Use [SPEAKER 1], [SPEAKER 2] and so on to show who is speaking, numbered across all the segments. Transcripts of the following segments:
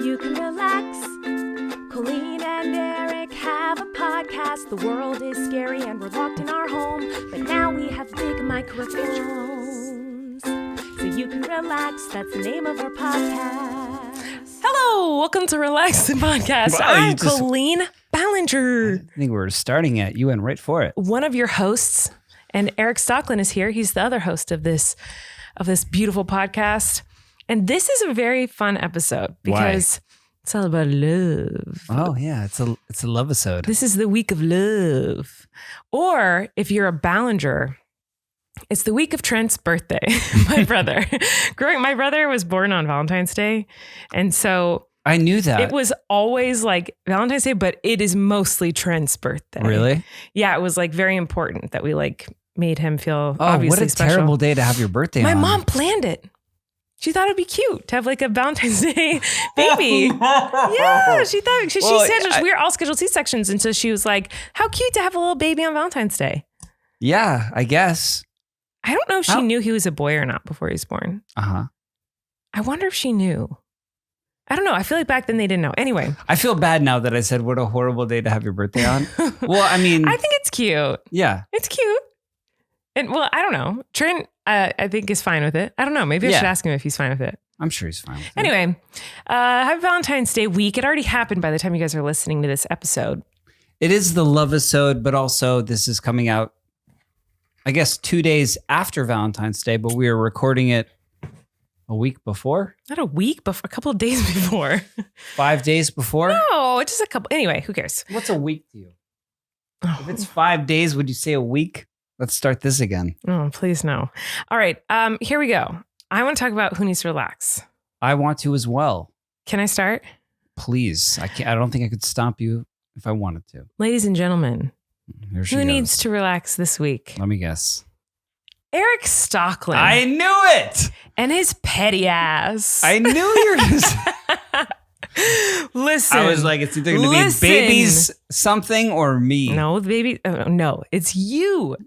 [SPEAKER 1] you can relax. Colleen and Erik have a podcast. The world is scary and we're locked in our home, but now we have big microphones, so you can relax. That's the name of our podcast.
[SPEAKER 2] Hello, welcome to Relax the Podcast.
[SPEAKER 3] Wow,
[SPEAKER 2] I'm Colleen Ballinger.
[SPEAKER 3] I think we were starting it. You went right for it.
[SPEAKER 2] One of your hosts, and Erik Stockland is here. He's the other host of this beautiful podcast. And this is a very fun episode because it's all about love.
[SPEAKER 3] Oh yeah, it's a love episode.
[SPEAKER 2] This is the week of love. Or if you're a Ballinger, it's the week of Trent's birthday. My brother. My brother was born on Valentine's Day. And so
[SPEAKER 3] I knew that.
[SPEAKER 2] it was always like Valentine's Day, but it is mostly Trent's birthday.
[SPEAKER 3] Really?
[SPEAKER 2] Yeah, it was like very important that we like made him feel
[SPEAKER 3] Oh,
[SPEAKER 2] obviously
[SPEAKER 3] what a
[SPEAKER 2] special.
[SPEAKER 3] terrible day to have your birthday
[SPEAKER 2] My
[SPEAKER 3] on.
[SPEAKER 2] mom planned it. She thought it'd be cute to have like a Valentine's Day baby. Yeah, she thought she said we were all scheduled C-sections, and so she was like, "How cute to have a little baby on Valentine's Day."
[SPEAKER 3] Yeah, I guess.
[SPEAKER 2] I don't know if she knew he was a boy or not before he was born.
[SPEAKER 3] Uh-huh.
[SPEAKER 2] I wonder if she knew. I don't know. I feel like back then they didn't know. Anyway,
[SPEAKER 3] I feel bad now that I said what a horrible day to have your birthday on. Well, I mean,
[SPEAKER 2] I think it's cute.
[SPEAKER 3] yeah.
[SPEAKER 2] It's cute. And well, I don't know. Trent, I think is fine with it. I don't know. Maybe I should ask him if he's fine with it.
[SPEAKER 3] I'm sure he's fine with it.
[SPEAKER 2] Anyway, happy Valentine's Day week. It already happened by the time you guys are listening to this episode.
[SPEAKER 3] It is the love episode, but also this is coming out, I guess, 2 days after Valentine's Day, but we are recording it a week before?
[SPEAKER 2] Not a week, but a couple of days before.
[SPEAKER 3] 5 days before?
[SPEAKER 2] No, just a couple. Anyway, who cares?
[SPEAKER 3] What's a week to you?
[SPEAKER 2] Oh,
[SPEAKER 3] If it's 5 days, would you say a week? Let's start this again.
[SPEAKER 2] oh, please no. All right, here we go. I want to talk about who needs to relax.
[SPEAKER 3] I want to as well.
[SPEAKER 2] Can I start?
[SPEAKER 3] Please. I don't think I could stop you if I wanted to.
[SPEAKER 2] Ladies and gentlemen,
[SPEAKER 3] Here she
[SPEAKER 2] who
[SPEAKER 3] goes.
[SPEAKER 2] needs to relax this week?
[SPEAKER 3] Let me guess.
[SPEAKER 2] Erik Stockland.
[SPEAKER 3] I knew it.
[SPEAKER 2] And his petty ass.
[SPEAKER 3] I knew you were going to say.
[SPEAKER 2] Listen.
[SPEAKER 3] I was like, it's either going to be babies something or me.
[SPEAKER 2] No, baby. No, it's you.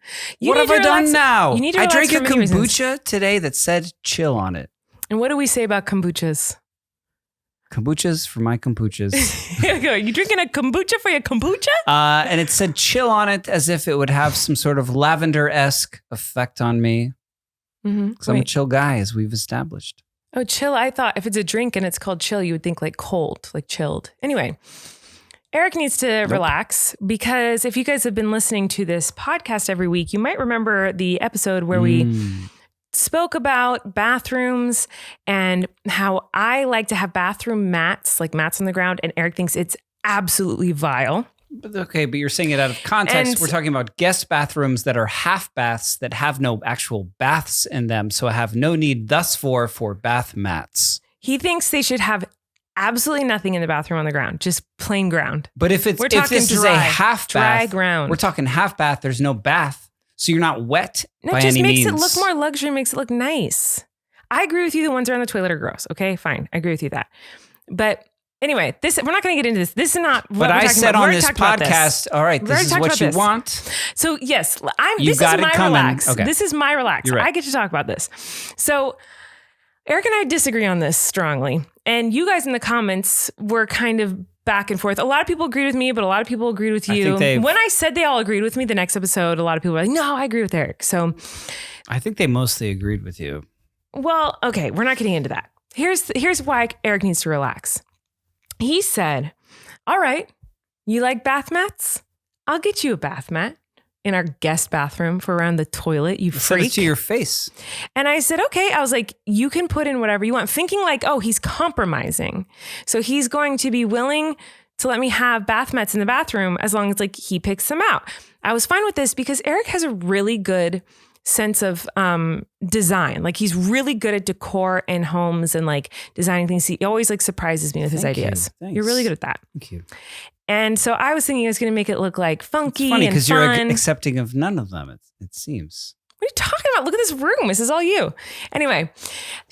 [SPEAKER 3] What have I done now?
[SPEAKER 2] You need to
[SPEAKER 3] I
[SPEAKER 2] relax
[SPEAKER 3] drank a
[SPEAKER 2] for many reasons.
[SPEAKER 3] kombucha today that said chill on it.
[SPEAKER 2] And what do we say about kombuchas?
[SPEAKER 3] Kombuchas for my kombuchas.
[SPEAKER 2] You drinking a kombucha for your kombucha?
[SPEAKER 3] And it said chill on it as if it would have some sort of lavender-esque effect on me.
[SPEAKER 2] Mm-hmm.
[SPEAKER 3] Because I'm a chill guy, as we've established.
[SPEAKER 2] Oh, chill. I thought if it's a drink and it's called chill, you would think like cold, like chilled. Anyway, Erik needs to relax because if you guys have been listening to this podcast every week, you might remember the episode where we spoke about bathrooms and how I like to have bathroom mats, like mats on the ground, and Erik thinks it's absolutely vile.
[SPEAKER 3] But you're saying it out of context.
[SPEAKER 2] And
[SPEAKER 3] we're talking about guest bathrooms that are half baths that have no actual baths in them, so have no need thus for bath mats.
[SPEAKER 2] He thinks they should have absolutely nothing in the bathroom on the ground, just plain ground.
[SPEAKER 3] But if this is a half
[SPEAKER 2] dry
[SPEAKER 3] bath,
[SPEAKER 2] ground.
[SPEAKER 3] we're talking half bath, there's no bath, so you're not wet
[SPEAKER 2] No,
[SPEAKER 3] by
[SPEAKER 2] it just
[SPEAKER 3] any
[SPEAKER 2] makes
[SPEAKER 3] means.
[SPEAKER 2] it look more luxury, makes it look nice. I agree with you. The ones around the toilet are gross. Okay, fine. I agree with you that. But anyway, we're not going to get into this. This is not what
[SPEAKER 3] But
[SPEAKER 2] we're
[SPEAKER 3] I
[SPEAKER 2] talking
[SPEAKER 3] said
[SPEAKER 2] about.
[SPEAKER 3] on this podcast, all right, this is what you want.
[SPEAKER 2] So yes,
[SPEAKER 3] You
[SPEAKER 2] this is
[SPEAKER 3] got it
[SPEAKER 2] my
[SPEAKER 3] coming.
[SPEAKER 2] relax.
[SPEAKER 3] Okay.
[SPEAKER 2] This is my relax.
[SPEAKER 3] You're right.
[SPEAKER 2] I get to talk about this. So Erik and I disagree on this strongly. And you guys in the comments were kind of back and forth. A lot of people agreed with me, but a lot of people agreed with you. When I said they all agreed with me, the next episode, a lot of people were like, no, I agree with Erik. So
[SPEAKER 3] I think they mostly agreed with you.
[SPEAKER 2] well, okay, we're not getting into that. Here's why Erik needs to relax. He said, all right, you like bath mats? I'll get you a bath mat in our guest bathroom for around the toilet, you
[SPEAKER 3] Said it
[SPEAKER 2] freak.
[SPEAKER 3] to your face.
[SPEAKER 2] And I said, okay. I was like, you can put in whatever you want, thinking like, oh, he's compromising. So he's going to be willing to let me have bath mats in the bathroom as long as like he picks them out. I was fine with this because Erik has a really good sense of design. Like he's really good at decor and homes and like designing things. He always like surprises me with his ideas.
[SPEAKER 3] Thanks.
[SPEAKER 2] You're really good at that.
[SPEAKER 3] Thank you.
[SPEAKER 2] And so I was thinking I was going to make it look like funky
[SPEAKER 3] It's funny
[SPEAKER 2] and
[SPEAKER 3] because
[SPEAKER 2] fun.
[SPEAKER 3] you're accepting of none of them, it seems.
[SPEAKER 2] What are you talking about? Look at this room. This is all you. Anyway,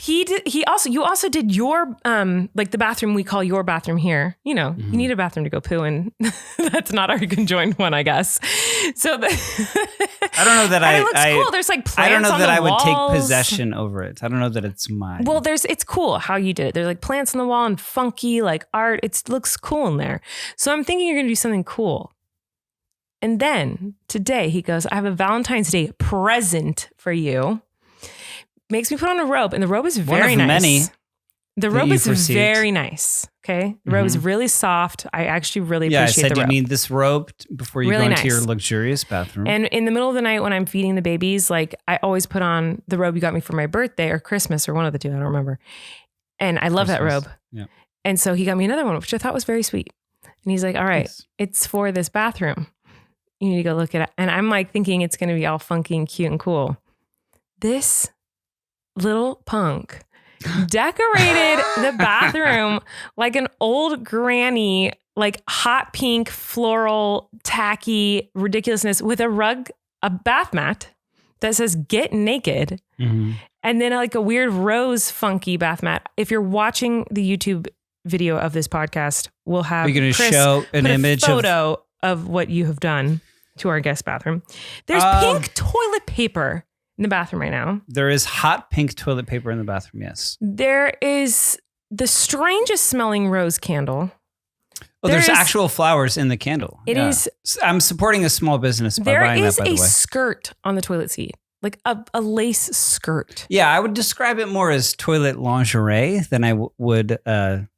[SPEAKER 2] you also did your, like the bathroom we call your bathroom here. You know, you need a bathroom to go poo in. That's not our conjoined one, I guess. So I
[SPEAKER 3] don't know that
[SPEAKER 2] it looks cool. There's like plants
[SPEAKER 3] I don't know
[SPEAKER 2] on
[SPEAKER 3] that
[SPEAKER 2] the
[SPEAKER 3] I would
[SPEAKER 2] walls.
[SPEAKER 3] take possession over it. I don't know that it's mine.
[SPEAKER 2] Well, it's cool how you did it. There's like plants on the wall and funky like art. It looks cool in there. So I'm thinking you're going to do something cool. And then today he goes, I have a Valentine's Day present for you. Makes me put on a robe, and the robe is very nice.
[SPEAKER 3] Many
[SPEAKER 2] the robe is very nice. Okay. The robe is really soft. I actually really appreciate the robe.
[SPEAKER 3] I said you need this robe before you go into your luxurious bathroom.
[SPEAKER 2] And in the middle of the night when I'm feeding the babies, like I always put on the robe you got me for my birthday or Christmas or one of the two. I don't remember. And I love that robe.
[SPEAKER 3] Yeah.
[SPEAKER 2] And so he got me another one, which I thought was very sweet. And he's like, all right, it's for this bathroom. You need to go look at it. And I'm like thinking it's going to be all funky and cute and cool. This little punk decorated the bathroom like an old granny, like hot pink, floral, tacky ridiculousness with a bath mat that says get naked. Mm-hmm. And then like a weird rose funky bath mat. If you're watching the YouTube video of this podcast, we'll have
[SPEAKER 3] Chris show an image
[SPEAKER 2] photo of what you have done to our guest bathroom. There's pink toilet paper in the bathroom right now.
[SPEAKER 3] There is hot pink toilet paper in the bathroom, yes.
[SPEAKER 2] There is the strangest smelling rose candle.
[SPEAKER 3] Oh, there's actual flowers in the candle.
[SPEAKER 2] It is.
[SPEAKER 3] I'm supporting a small business by buying that, by the way.
[SPEAKER 2] There is a skirt on the toilet seat, like a lace skirt.
[SPEAKER 3] Yeah, I would describe it more as toilet lingerie than I would a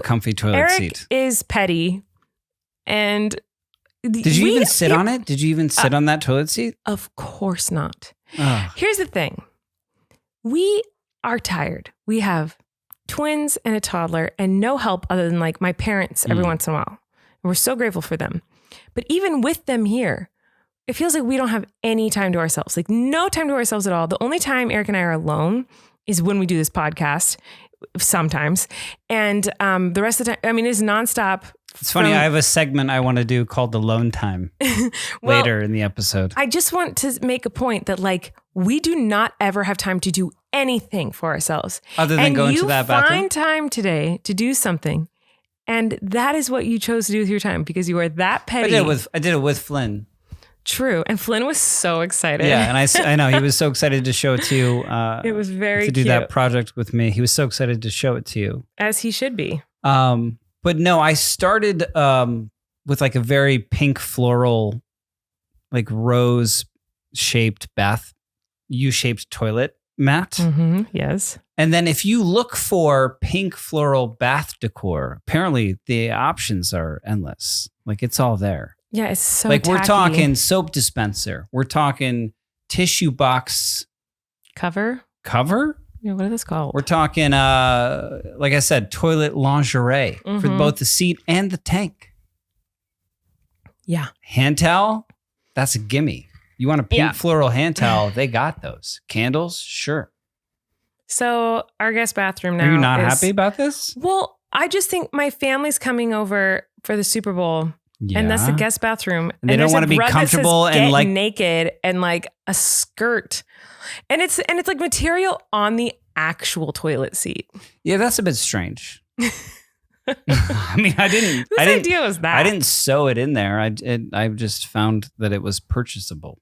[SPEAKER 3] comfy toilet seat.
[SPEAKER 2] Erik is petty, and
[SPEAKER 3] did you even sit on it? Did you even sit on that toilet seat?
[SPEAKER 2] Of course not. Here's the thing. We are tired. We have twins and a toddler and no help other than like my parents every once in a while. And we're so grateful for them. But even with them here, it feels like we don't have any time to ourselves, like no time to ourselves at all. The only time Erik and I are alone is when we do this podcast sometimes. And the rest of the time, I mean, it's nonstop.
[SPEAKER 3] It's funny. I have a segment I want to do called the Lone Time later in the episode.
[SPEAKER 2] I just want to make a point that like we do not ever have time to do anything for ourselves.
[SPEAKER 3] Other than going to that bathroom?
[SPEAKER 2] You find time today to do something. And that is what you chose to do with your time because you are that petty.
[SPEAKER 3] I did it with Flynn.
[SPEAKER 2] True. And Flynn was so excited.
[SPEAKER 3] Yeah. And I know he was so excited to show it to you.
[SPEAKER 2] It was very cute.
[SPEAKER 3] To do that project with me. He was so excited to show it to you.
[SPEAKER 2] As he should be.
[SPEAKER 3] But no, I started with like a very pink floral, like rose shaped U-shaped toilet mat.
[SPEAKER 2] Mm-hmm, yes.
[SPEAKER 3] And then if you look for pink floral bath decor, apparently the options are endless. Like it's all there.
[SPEAKER 2] Yeah, it's so
[SPEAKER 3] like
[SPEAKER 2] tacky.
[SPEAKER 3] We're talking soap dispenser. We're talking tissue box
[SPEAKER 2] cover. Yeah, what are those called?
[SPEAKER 3] We're talking, like I said, toilet lingerie for both the seat and the tank.
[SPEAKER 2] Yeah.
[SPEAKER 3] Hand towel, that's a gimme. You want a pink floral hand towel, they got those. Candles, sure.
[SPEAKER 2] So our guest bathroom now
[SPEAKER 3] Are you not happy about this?
[SPEAKER 2] Well, I just think my family's coming over for the Super Bowl. Yeah. And that's the guest bathroom.
[SPEAKER 3] And they don't want to be comfortable and like
[SPEAKER 2] naked and like a skirt. And it's like material on the actual toilet seat.
[SPEAKER 3] Yeah, that's a bit strange. I mean, I didn't.
[SPEAKER 2] Whose idea was that?
[SPEAKER 3] I didn't sew it in there. I just found that it was purchasable.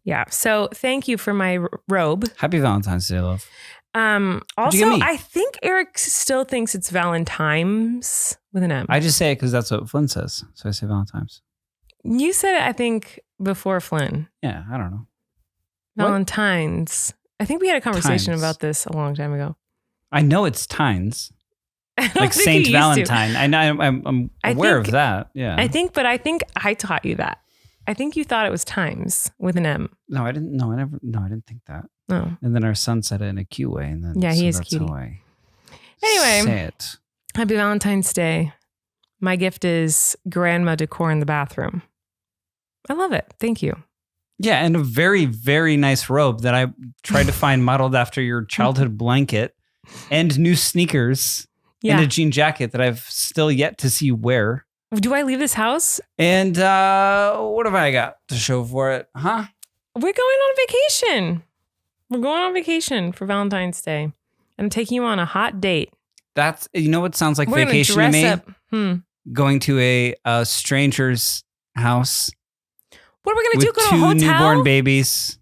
[SPEAKER 2] Yeah. So thank you for my robe.
[SPEAKER 3] Happy Valentine's Day, love.
[SPEAKER 2] Also, I think Erik still thinks it's Valentine's with an M.
[SPEAKER 3] I just say it because that's what Flynn says. So I say Valentine's.
[SPEAKER 2] You said it, I think, before Flynn.
[SPEAKER 3] Yeah, I don't know.
[SPEAKER 2] Valentine's. I think we had a conversation about this a long time ago.
[SPEAKER 3] I know it's Tines. Like Saint Valentine. I know I'm aware of that. Yeah.
[SPEAKER 2] I think I taught you that. I think you thought it was Times with an M.
[SPEAKER 3] No, I didn't. No, I didn't think that.
[SPEAKER 2] No.
[SPEAKER 3] And then our son said it in a cute way. And then
[SPEAKER 2] he is cute. Anyway,
[SPEAKER 3] say it.
[SPEAKER 2] Happy Valentine's Day. My gift is grandma decor in the bathroom. I love it. Thank you.
[SPEAKER 3] Yeah, and a very, very nice robe that I tried to find modeled after your childhood blanket and new sneakers and a jean jacket that I've still yet to see you wear.
[SPEAKER 2] Do I leave this house?
[SPEAKER 3] And what have I got to show for it? Huh?
[SPEAKER 2] We're going on vacation. We're going on vacation for Valentine's Day. I'm taking you on a hot date.
[SPEAKER 3] That's, you know what sounds like
[SPEAKER 2] We're
[SPEAKER 3] vacation
[SPEAKER 2] gonna
[SPEAKER 3] to me?
[SPEAKER 2] dress up.
[SPEAKER 3] Going to a stranger's house.
[SPEAKER 2] What are we going to do?
[SPEAKER 3] With
[SPEAKER 2] Go to a hotel?
[SPEAKER 3] 2 newborn babies.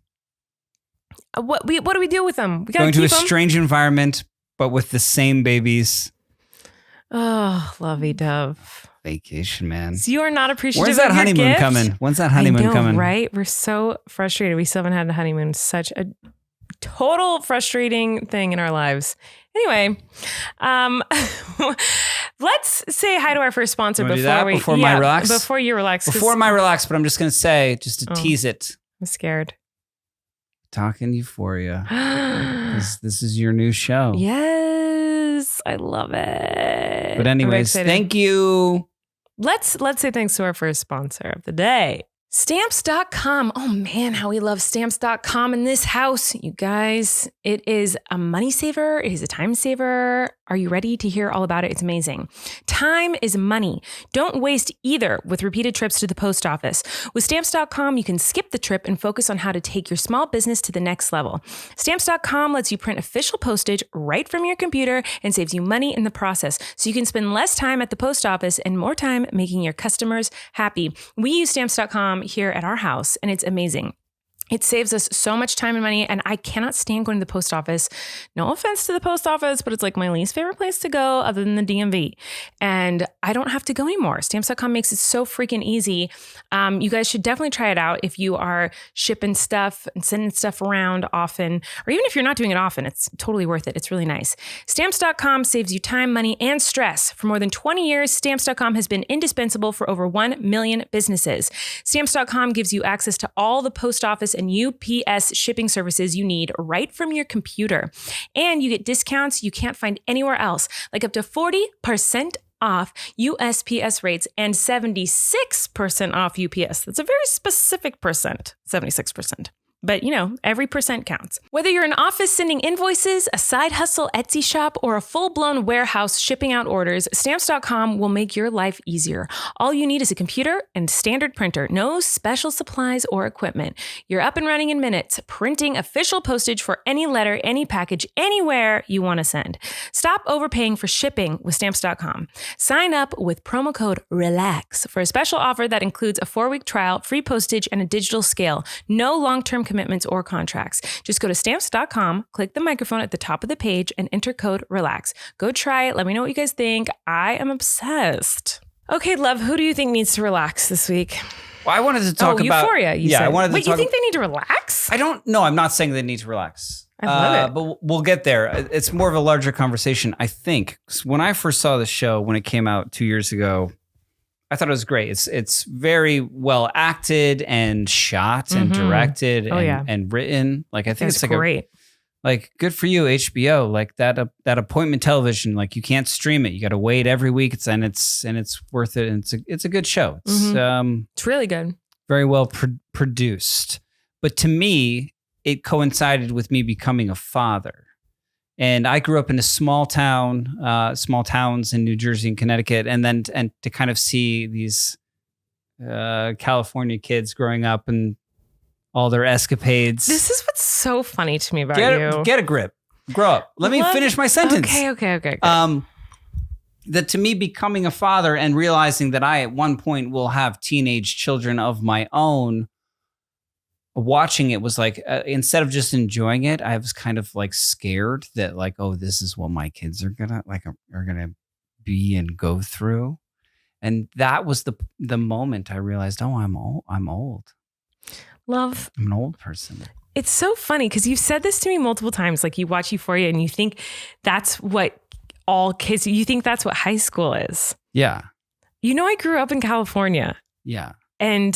[SPEAKER 2] What do we do with them? We got
[SPEAKER 3] Going
[SPEAKER 2] to
[SPEAKER 3] to a
[SPEAKER 2] keep them?
[SPEAKER 3] strange environment, but with the same babies.
[SPEAKER 2] Oh, lovey-dove.
[SPEAKER 3] Vacation, man.
[SPEAKER 2] So you are not appreciative
[SPEAKER 3] When's that
[SPEAKER 2] of your
[SPEAKER 3] honeymoon
[SPEAKER 2] gift?
[SPEAKER 3] coming? When's that honeymoon
[SPEAKER 2] I know,
[SPEAKER 3] coming?
[SPEAKER 2] right? We're so frustrated. We still haven't had a honeymoon. Such a total frustrating thing in our lives. Anyway, let's say hi to our first sponsor
[SPEAKER 3] Before
[SPEAKER 2] my
[SPEAKER 3] relax?
[SPEAKER 2] Before you relax.
[SPEAKER 3] Before my relax, but I'm just going to say, just to tease it.
[SPEAKER 2] I'm scared.
[SPEAKER 3] Talking Euphoria. This is your new show.
[SPEAKER 2] Yes, I love it.
[SPEAKER 3] But anyways, thank you.
[SPEAKER 2] Let's say thanks to our first sponsor of the day. Stamps.com. Oh man, how we love Stamps.com in this house, you guys. It is a money saver. It is a time saver. Are you ready to hear all about it? It's amazing. Time is money. Don't waste either with repeated trips to the post office. With Stamps.com, you can skip the trip and focus on how to take your small business to the next level. Stamps.com lets you print official postage right from your computer and saves you money in the process, so you can spend less time at the post office and more time making your customers happy. We use Stamps.com here at our house, and it's amazing. It saves us so much time and money, and I cannot stand going to the post office. No offense to the post office, but it's like my least favorite place to go other than the DMV. And I don't have to go anymore. Stamps.com makes it so freaking easy. You guys should definitely try it out if you are shipping stuff and sending stuff around often, or even if you're not doing it often, it's totally worth it. It's really nice. Stamps.com saves you time, money, and stress. For more than 20 years, Stamps.com has been indispensable for over 1 million businesses. Stamps.com gives you access to all the post office and UPS shipping services you need right from your computer. And you get discounts you can't find anywhere else, like up to 40% off USPS rates and 76% off UPS. That's a very specific percent, 76%. But, you know, every percent counts. Whether you're an office sending invoices, a side hustle Etsy shop, or a full-blown warehouse shipping out orders, Stamps.com will make your life easier. All you need is a computer and standard printer. No special supplies or equipment. You're up and running in minutes, printing official postage for any letter, any package, anywhere you want to send. Stop overpaying for shipping with Stamps.com. Sign up with promo code RELAX for a special offer that includes a 4-week trial, free postage, and a digital scale. No long-term commitments or contracts. Just go to Stamps.com, click the microphone at the top of the page, and enter code RELAX. Go try it. Let me know what you guys think. I am obsessed. Okay, love, who do you think needs to relax this week?
[SPEAKER 3] Well, I wanted to talk about
[SPEAKER 2] Euphoria, you said.
[SPEAKER 3] I wanted to
[SPEAKER 2] Wait,
[SPEAKER 3] talk
[SPEAKER 2] you think they need to relax?
[SPEAKER 3] I don't know. I'm not saying they need to relax.
[SPEAKER 2] I love it.
[SPEAKER 3] But we'll get there. It's more of a larger conversation, I think. 'Cause when I first saw the show, when it came out 2 years ago, I thought it was great. It's very well acted and shot and directed and written. Like, I think it's like
[SPEAKER 2] great.
[SPEAKER 3] Good for you, HBO. Like that appointment television. Like, you can't stream it. You got to wait every week. It's worth it. And it's a good show.
[SPEAKER 2] It's really good.
[SPEAKER 3] Very well produced. But to me, it coincided with me becoming a father. And I grew up in a small towns in New Jersey and Connecticut. And to kind of see these California kids growing up and all their escapades.
[SPEAKER 2] This is what's so funny to me about you.
[SPEAKER 3] Get a grip. Grow up. Let me finish my sentence.
[SPEAKER 2] Okay.
[SPEAKER 3] That to me, becoming a father and realizing that I at one point will have teenage children of my own, watching it was like, instead of just enjoying it, I was kind of like scared that like, oh, this is what my kids are gonna be and go through. And that was the moment I realized, oh, I'm old.
[SPEAKER 2] Love.
[SPEAKER 3] I'm an old person.
[SPEAKER 2] It's so funny because you've said this to me multiple times. Like, you watch Euphoria and you think that's what all kids, you think that's what high school is.
[SPEAKER 3] Yeah.
[SPEAKER 2] You know, I grew up in California.
[SPEAKER 3] Yeah.
[SPEAKER 2] And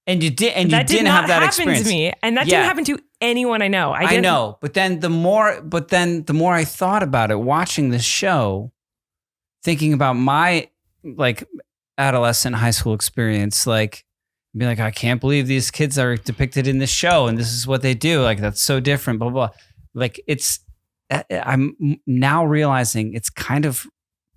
[SPEAKER 3] you didn't have that experience.
[SPEAKER 2] To me, and that didn't happen to anyone I know.
[SPEAKER 3] I know, but then the more I thought about it, watching this show, thinking about my like adolescent high school experience, like being like, I can't believe these kids are depicted in this show, and this is what they do. Like, that's so different. Blah blah. Like, I'm now realizing it's kind of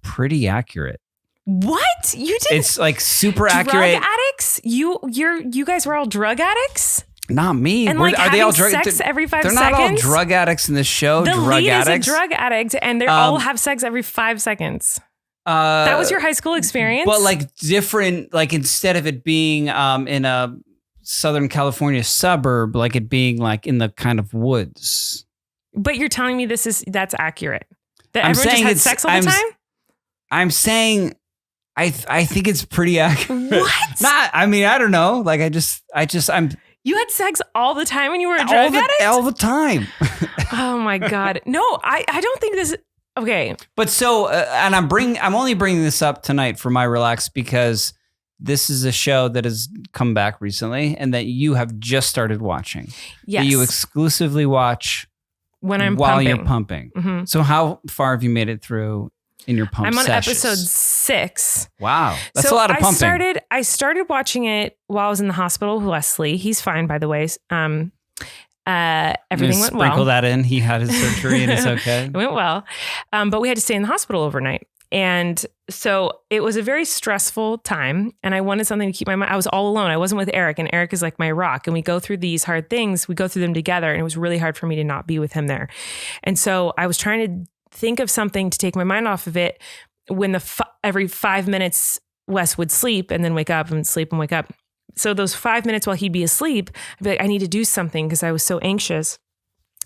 [SPEAKER 3] pretty accurate.
[SPEAKER 2] What? You did?
[SPEAKER 3] It's like super accurate.
[SPEAKER 2] Drug addicts? You guys were all drug addicts?
[SPEAKER 3] Not me.
[SPEAKER 2] And like
[SPEAKER 3] are they all drug?
[SPEAKER 2] sex every 5
[SPEAKER 3] they're
[SPEAKER 2] seconds?
[SPEAKER 3] not all drug addicts in the show.
[SPEAKER 2] The
[SPEAKER 3] drug
[SPEAKER 2] lead
[SPEAKER 3] addicts.
[SPEAKER 2] is a drug addict, and they all have sex every 5 seconds. That was your high school experience?
[SPEAKER 3] But like different, like instead of it being in a Southern California suburb, like it being like in the kind of woods.
[SPEAKER 2] But you're telling me that's accurate? That
[SPEAKER 3] I'm
[SPEAKER 2] everyone just
[SPEAKER 3] saying
[SPEAKER 2] had sex all the time?
[SPEAKER 3] I'm saying I think it's pretty accurate.
[SPEAKER 2] What?
[SPEAKER 3] I don't know. Like I'm
[SPEAKER 2] You had sex all the time when you were a drug addict?
[SPEAKER 3] all the time.
[SPEAKER 2] Oh my God. No, I don't think this. Okay.
[SPEAKER 3] But so, and I'm only bringing this up tonight for my relax because this is a show that has come back recently and that you have just started watching.
[SPEAKER 2] Yes.
[SPEAKER 3] That you exclusively watch
[SPEAKER 2] when I'm
[SPEAKER 3] while
[SPEAKER 2] pumping.
[SPEAKER 3] you're pumping.
[SPEAKER 2] Mm-hmm.
[SPEAKER 3] So how far have you made it through in your pump
[SPEAKER 2] I'm on
[SPEAKER 3] sessions?
[SPEAKER 2] episode 6.
[SPEAKER 3] Wow. That's a lot of pumping.
[SPEAKER 2] I started watching it while I was in the hospital with Wesley. He's fine, by the way. Everything went well.
[SPEAKER 3] Sprinkle that in. He had his surgery and it's okay.
[SPEAKER 2] It went well. But we had to stay in the hospital overnight. And so it was a very stressful time. And I wanted something to keep my mind. I was all alone. I wasn't with Erik. And Erik is like my rock. And we go through these hard things. We go through them together. And it was really hard for me to not be with him there. And so I was trying to think of something to take my mind off of it when every 5 minutes Wes would sleep and then wake up and sleep and wake up. So those 5 minutes while he'd be asleep, I'd be like, I need to do something because I was so anxious.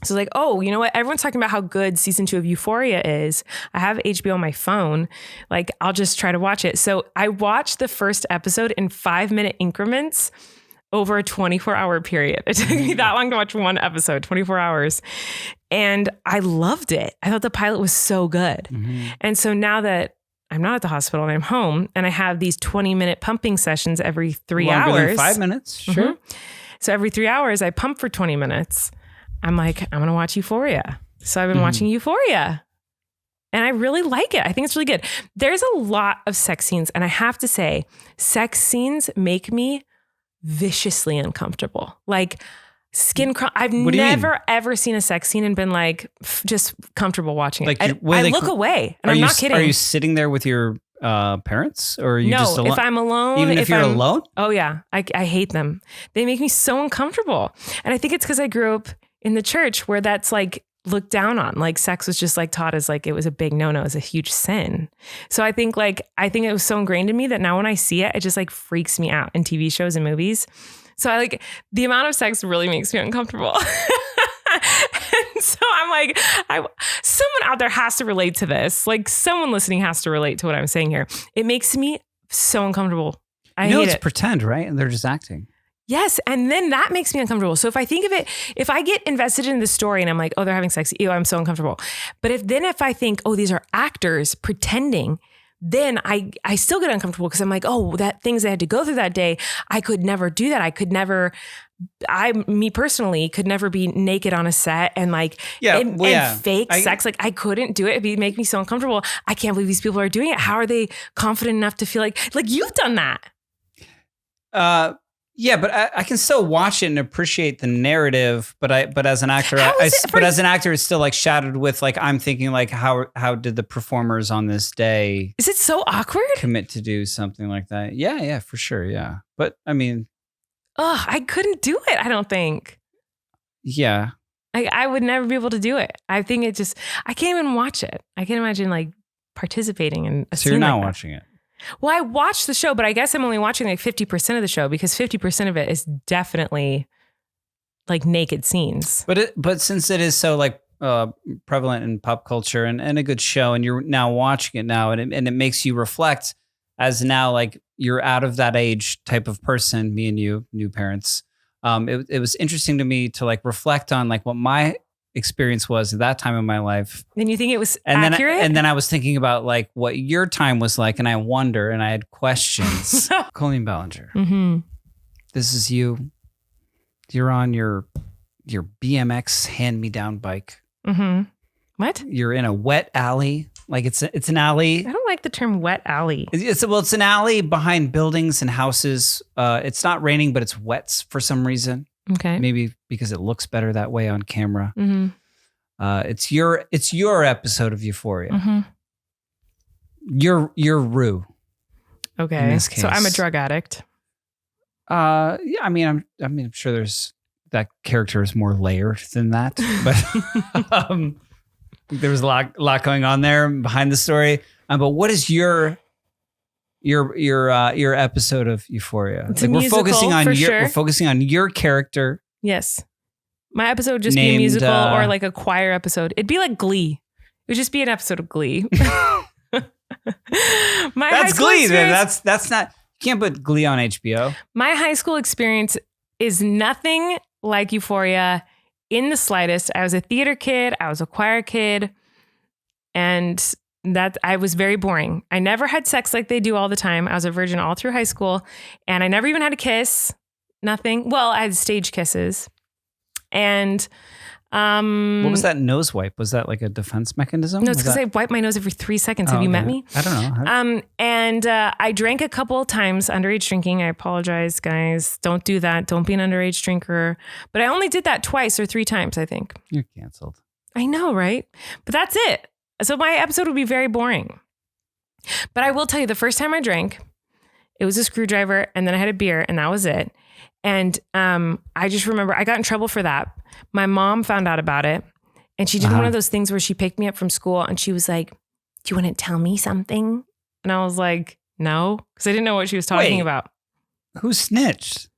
[SPEAKER 2] So like, oh, you know what? Everyone's talking about how good season 2 of Euphoria is. I have HBO on my phone. Like, I'll just try to watch it. So I watched the first episode in 5-minute increments over a 24-hour period. It took me that long to watch one episode, 24 hours. And I loved it. I thought the pilot was so good. Mm-hmm. And so now that I'm not at the hospital and I'm home and I have these 20-minute pumping sessions every 3
[SPEAKER 3] Longer
[SPEAKER 2] hours.
[SPEAKER 3] than 5 minutes, sure.
[SPEAKER 2] Mm-hmm. So every 3 hours I pump for 20 minutes. I'm like, I'm going to watch Euphoria. So I've been watching Euphoria and I really like it. I think it's really good. There's a lot of sex scenes. And I have to say, sex scenes make me viciously uncomfortable. Like skin crawl. I've never, ever seen a sex scene and been like, just comfortable watching it. I look away and I'm not kidding.
[SPEAKER 3] Are you sitting there with your parents or are you just alone?
[SPEAKER 2] If I'm alone.
[SPEAKER 3] Even if you're alone?
[SPEAKER 2] Oh yeah. I hate them. They make me so uncomfortable. And I think it's because I grew up in the church where that's like looked down on. Like sex was just like taught as like it was a big no-no, it was a huge sin. So I think it was so ingrained in me that now when I see it, it just like freaks me out in TV shows and movies. So I like the amount of sex really makes me uncomfortable. And so I'm like, someone out there has to relate to this. Like someone listening has to relate to what I'm saying here. It makes me so uncomfortable. I hate
[SPEAKER 3] it's
[SPEAKER 2] it.
[SPEAKER 3] pretend, right? And they're just acting.
[SPEAKER 2] Yes. And then that makes me uncomfortable. So if I think of it, if I get invested in the story and I'm like, oh, they're having sex, ew, I'm so uncomfortable. But if I think, oh, these are actors pretending, then I still get uncomfortable because I'm like, oh, that things they had to go through that day. I could never do that. Me personally could never be naked on a set and like, and fake sex. Like I couldn't do it. It'd make me so uncomfortable. I can't believe these people are doing it. How are they confident enough to feel like you've done that?
[SPEAKER 3] Yeah, but I can still watch it and appreciate the narrative. But as an actor, it's still like shadowed with like I'm thinking like how did the performers on this day?
[SPEAKER 2] Is it so awkward?
[SPEAKER 3] Commit to do something like that? Yeah, for sure. Yeah, but I mean,
[SPEAKER 2] I couldn't do it. I don't think.
[SPEAKER 3] Yeah,
[SPEAKER 2] I would never be able to do it. I think I can't even watch it. I can't imagine like participating in a scene.
[SPEAKER 3] So you're not
[SPEAKER 2] like
[SPEAKER 3] watching it.
[SPEAKER 2] Well, I watched the show, but I guess I'm only watching like 50% of the show because 50% of it is definitely like naked scenes.
[SPEAKER 3] But since it is so like prevalent in pop culture and a good show, and you're now watching it now, and it makes you reflect as now like you're out of that age type of person. Me and you, new parents. It was interesting to me to like reflect on like what my experience was at that time in my life.
[SPEAKER 2] And you think it was
[SPEAKER 3] accurate? Then I was thinking about like what your time was like, and I wonder, and I had questions. Colleen Ballinger, this is you. You're on your BMX hand-me-down bike.
[SPEAKER 2] Mm-hmm. What?
[SPEAKER 3] You're in a wet alley. Like it's an alley.
[SPEAKER 2] I don't like the term wet alley.
[SPEAKER 3] It's an alley behind buildings and houses. It's not raining, but it's wet for some reason.
[SPEAKER 2] Okay.
[SPEAKER 3] Maybe because it looks better that way on camera.
[SPEAKER 2] Mm-hmm.
[SPEAKER 3] It's your episode of Euphoria.
[SPEAKER 2] Mm-hmm.
[SPEAKER 3] You're Rue.
[SPEAKER 2] Okay. So I'm a drug addict.
[SPEAKER 3] Yeah. I mean, I'm sure there's that character is more layered than that, but there was a lot going on there behind the story. But what is your episode of Euphoria?
[SPEAKER 2] It's a musical,
[SPEAKER 3] we're focusing on your character.
[SPEAKER 2] Yes. My episode would just be a musical or like a choir episode. It'd be like Glee. It would just be an episode of Glee.
[SPEAKER 3] That's Glee. Then that's not. You can't put Glee on HBO.
[SPEAKER 2] My high school experience is nothing like Euphoria in the slightest. I was a theater kid. I was a choir kid, and that I was very boring. I never had sex like they do all the time. I was a virgin all through high school, and I never even had a kiss. Nothing. Well, I had stage kisses, and.
[SPEAKER 3] What was that nose wipe? Was that like a defense mechanism?
[SPEAKER 2] No, it's because I wipe my nose every 3 seconds. Have you met me?
[SPEAKER 3] I don't know.
[SPEAKER 2] And I drank a couple of times, underage drinking. I apologize, guys. Don't do that. Don't be an underage drinker. But I only did that 2 or 3 times, I think.
[SPEAKER 3] You're canceled.
[SPEAKER 2] I know, right? But that's it. So my episode would be very boring. But I will tell you, the first time I drank, it was a screwdriver, and then I had a beer, and that was it. And I just remember I got in trouble for that. My mom found out about it, and she did one of those things where she picked me up from school, and she was like, "Do you want to tell me something?" And I was like, "No," because I didn't know what she was talking about.
[SPEAKER 3] Who snitched?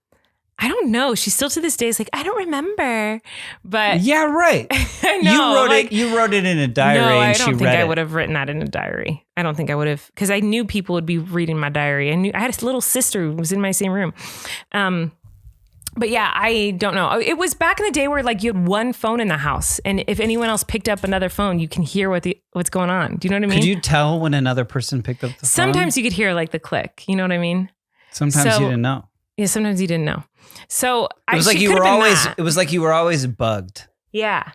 [SPEAKER 2] I don't know. She still to this day is like, "I don't remember." But
[SPEAKER 3] yeah, right.
[SPEAKER 2] I know.
[SPEAKER 3] You wrote it in a diary.
[SPEAKER 2] No,
[SPEAKER 3] and
[SPEAKER 2] I
[SPEAKER 3] she
[SPEAKER 2] don't think
[SPEAKER 3] read
[SPEAKER 2] I
[SPEAKER 3] it.
[SPEAKER 2] would have written that in a diary. I don't think I would have, because I knew people would be reading my diary. I had a little sister who was in my same room. But yeah, I don't know. It was back in the day where like you had one phone in the house, and if anyone else picked up another phone, you can hear what's going on. Do you know what I mean?
[SPEAKER 3] Could you tell when another person picked up the phone?
[SPEAKER 2] Sometimes you could hear like the click. You know what I mean?
[SPEAKER 3] Sometimes you didn't know.
[SPEAKER 2] Yeah, sometimes you didn't know. So
[SPEAKER 3] it was like you were always. It was like you were always bugged.
[SPEAKER 2] Yeah.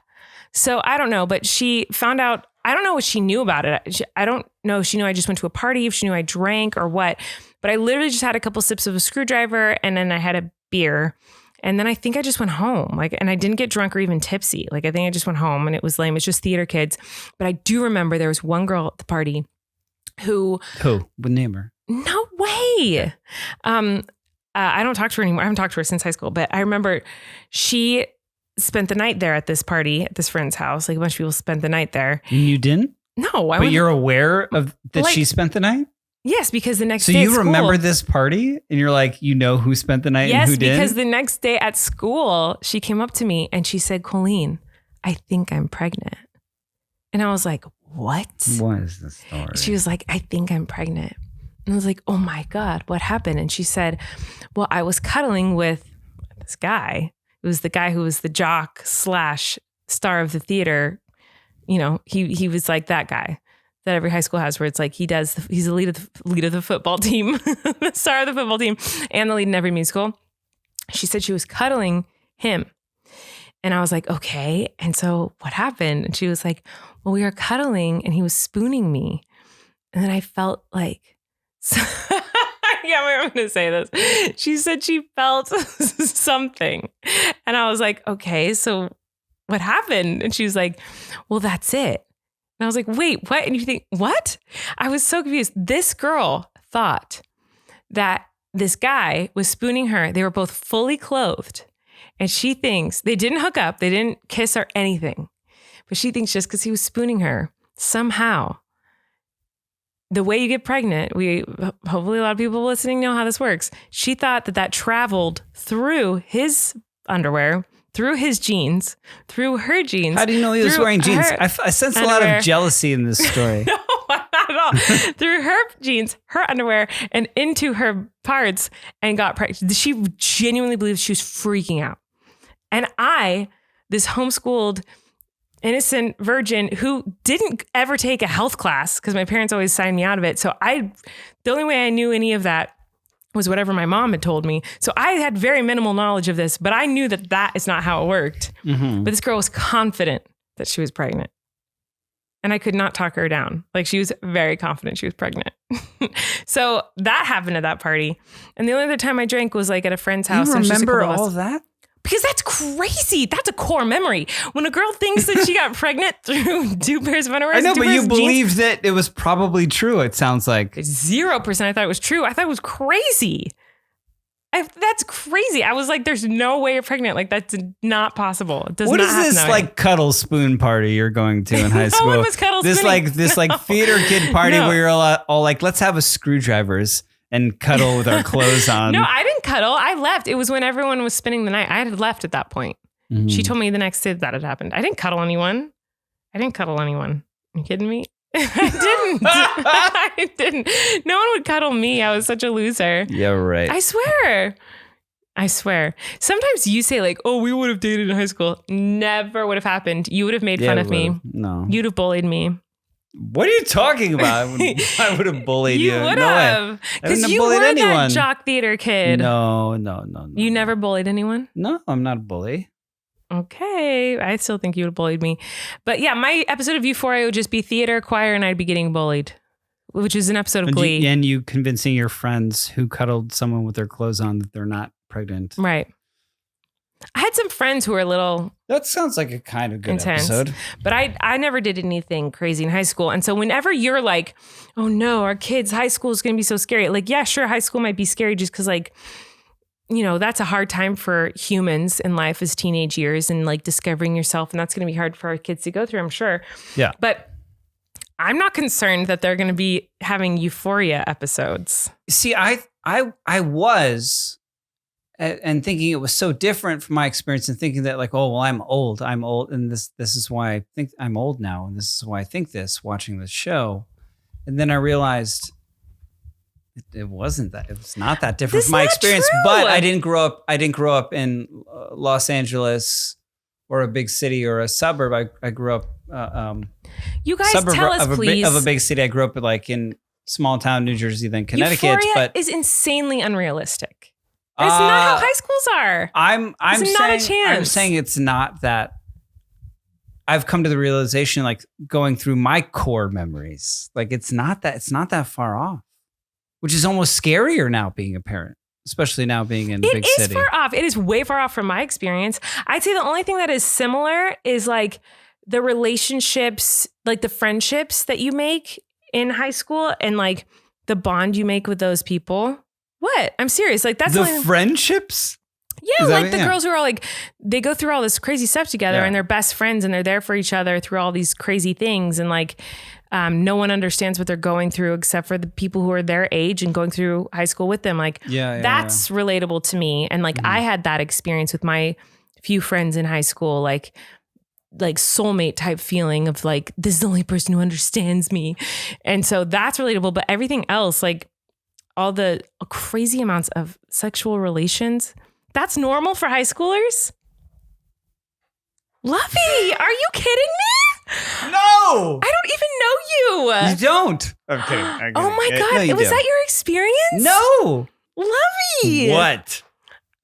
[SPEAKER 2] So I don't know, but she found out. I don't know what she knew about it. I don't know if she knew I just went to a party, if she knew I drank or what. But I literally just had a couple sips of a screwdriver, and then I had a beer. And then I think I just went home, and I didn't get drunk or even tipsy. I think I just went home, and it was lame. It's just theater kids. But I do remember there was one girl at the party who would name her. No way. I don't talk to her anymore. I haven't talked to her since high school, but I remember she spent the night there at this party at this friend's house. Like a bunch of people spent the night there.
[SPEAKER 3] And you didn't?
[SPEAKER 2] No.
[SPEAKER 3] But you're aware of that she spent the night?
[SPEAKER 2] Yes, because the next day
[SPEAKER 3] So you
[SPEAKER 2] at school,
[SPEAKER 3] remember this party and you're like, you know who spent the night and who didn't?
[SPEAKER 2] Yes, because the next day at school, she came up to me and she said, "Colleen, I think I'm pregnant." And I was like, "What?
[SPEAKER 3] What is the story?"
[SPEAKER 2] She was like, "I think I'm pregnant." And I was like, "Oh my God, what happened?" And she said, "Well, I was cuddling with this guy. It was the guy who was the jock / star of the theater. You know, he was like that guy that every high school has, where it's like he's the lead of the football team, the star of the football team, and the lead in every musical." She said she was cuddling him. And I was like, "Okay." And so what happened? And she was like, "Well, we were cuddling and he was spooning me." And then I felt like, yeah, I'm going to say this. She said she felt something. And I was like, "Okay, so what happened?" And she was like, "Well, that's it." And I was like, "Wait, what?" And you think, what? I was so confused. This girl thought that this guy was spooning her. They were both fully clothed. And she thinks they didn't hook up. They didn't kiss or anything. But she thinks just because he was spooning her, somehow, the way you get pregnant, hopefully a lot of people listening know how this works. She thought that traveled through his underwear, through his jeans, through her jeans.
[SPEAKER 3] How do you know he was wearing jeans? I sense a lot of jealousy in this story.
[SPEAKER 2] No, not at all. Through her jeans, her underwear, and into her parts, and got pregnant. She genuinely believed she was freaking out. And I, this homeschooled, innocent virgin who didn't ever take a health class because my parents always signed me out of it. So the only way I knew any of that was whatever my mom had told me. So I had very minimal knowledge of this, but I knew that is not how it worked. Mm-hmm. But this girl was confident that she was pregnant. And I could not talk her down. She was very confident she was pregnant. So that happened at that party. And the only other time I drank was at a friend's house.
[SPEAKER 3] You remember all of that?
[SPEAKER 2] Because that's crazy. That's a core memory. When a girl thinks that she got pregnant through 2 pairs of underwear.
[SPEAKER 3] I know, but you believed that it was probably true, it sounds like.
[SPEAKER 2] 0% I thought it was true. I thought it was crazy. That's crazy. I was like, there's no way you're pregnant. Like, that's not possible. It does
[SPEAKER 3] What
[SPEAKER 2] not
[SPEAKER 3] is
[SPEAKER 2] happen
[SPEAKER 3] this
[SPEAKER 2] that way.
[SPEAKER 3] like cuddle spoon party you're going to in high school?
[SPEAKER 2] No one was cuddle
[SPEAKER 3] this
[SPEAKER 2] spooning.
[SPEAKER 3] like theater kid party
[SPEAKER 2] No.
[SPEAKER 3] where you're all like, let's have a screwdrivers and cuddle with our clothes on.
[SPEAKER 2] No, I didn't cuddle. I left. It was when everyone was spending the night. I had left at that point.
[SPEAKER 3] Mhm.
[SPEAKER 2] She told me the next day that had happened. I didn't cuddle anyone. Are you kidding me? I didn't. No one would cuddle me. I was such a loser.
[SPEAKER 3] Yeah, right.
[SPEAKER 2] I swear. Sometimes you say like, oh, we would have dated in high school. Never would have happened. You would have made fun of me.
[SPEAKER 3] No.
[SPEAKER 2] You'd have bullied me.
[SPEAKER 3] What are you talking about? I would have bullied you.
[SPEAKER 2] You would
[SPEAKER 3] No way.
[SPEAKER 2] have. Because you were that jock theater kid.
[SPEAKER 3] No.
[SPEAKER 2] You never bullied anyone?
[SPEAKER 3] No, I'm not a bully.
[SPEAKER 2] Okay. I still think you would have bullied me. But yeah, my episode of Euphoria would just be theater, choir, and I'd be getting bullied, which is an episode of Glee.
[SPEAKER 3] And you convincing your friends who cuddled someone with their clothes on that they're not pregnant.
[SPEAKER 2] Right. I had some friends who were a little
[SPEAKER 3] That sounds like a kind of good
[SPEAKER 2] intense,
[SPEAKER 3] episode.
[SPEAKER 2] but I never did anything crazy in high school. And so whenever you're like, oh no, our kids' high school is going to be so scary. Like, yeah, sure, high school might be scary just because like, you know, that's a hard time for humans in life as teenage years and like discovering yourself. And that's going to be hard for our kids to go through, I'm sure.
[SPEAKER 3] Yeah.
[SPEAKER 2] But I'm not concerned that they're going to be having Euphoria episodes.
[SPEAKER 3] See, I was and thinking it was so different from my experience and thinking that like, oh, well, I'm old. And this is why I think I'm old now. And this is why I think this watching this show. And then I realized it wasn't that. It was not that different from my experience.
[SPEAKER 2] True.
[SPEAKER 3] But I didn't grow up in Los Angeles or a big city or a suburb. I grew up
[SPEAKER 2] You guys
[SPEAKER 3] suburb
[SPEAKER 2] tell us, please.
[SPEAKER 3] of a big city. I grew up like in small town New Jersey, then Connecticut.
[SPEAKER 2] Euphoria
[SPEAKER 3] But
[SPEAKER 2] is insanely unrealistic. That's not how high schools are.
[SPEAKER 3] I'm
[SPEAKER 2] There's not a
[SPEAKER 3] saying I'm
[SPEAKER 2] chance.
[SPEAKER 3] saying it's not that. I've come to the realization, like going through my core memories, like it's not that far off, which is almost scarier now being a parent, especially now being in a big
[SPEAKER 2] It is
[SPEAKER 3] city.
[SPEAKER 2] far off. It is way far off from my experience. I'd say the only thing that is similar is like the relationships, like the friendships that you make in high school and like the bond you make with those people. What? I'm serious. Like that's
[SPEAKER 3] The
[SPEAKER 2] only-
[SPEAKER 3] friendships?
[SPEAKER 2] Yeah,
[SPEAKER 3] Is that
[SPEAKER 2] like
[SPEAKER 3] it?
[SPEAKER 2] the
[SPEAKER 3] Yeah.
[SPEAKER 2] girls who are like, they go through all this crazy stuff together
[SPEAKER 3] Yeah.
[SPEAKER 2] and they're best friends and they're there for each other through all these crazy things. And like, no one understands what they're going through except for the people who are their age and going through high school with them. Like,
[SPEAKER 3] Yeah,
[SPEAKER 2] that's relatable to me. And like, I had that experience with my few friends in high school, like soulmate type feeling of like, this is the only person who understands me. And so that's relatable. But everything else, like all the crazy amounts of sexual relations, that's normal for high schoolers? Lovey, are you kidding me?
[SPEAKER 3] No,
[SPEAKER 2] I don't even know you.
[SPEAKER 3] you don't. I'm kidding.
[SPEAKER 2] Oh my God.
[SPEAKER 3] No, you
[SPEAKER 2] Was
[SPEAKER 3] do.
[SPEAKER 2] that your experience?
[SPEAKER 3] No.
[SPEAKER 2] Lovey.
[SPEAKER 3] What?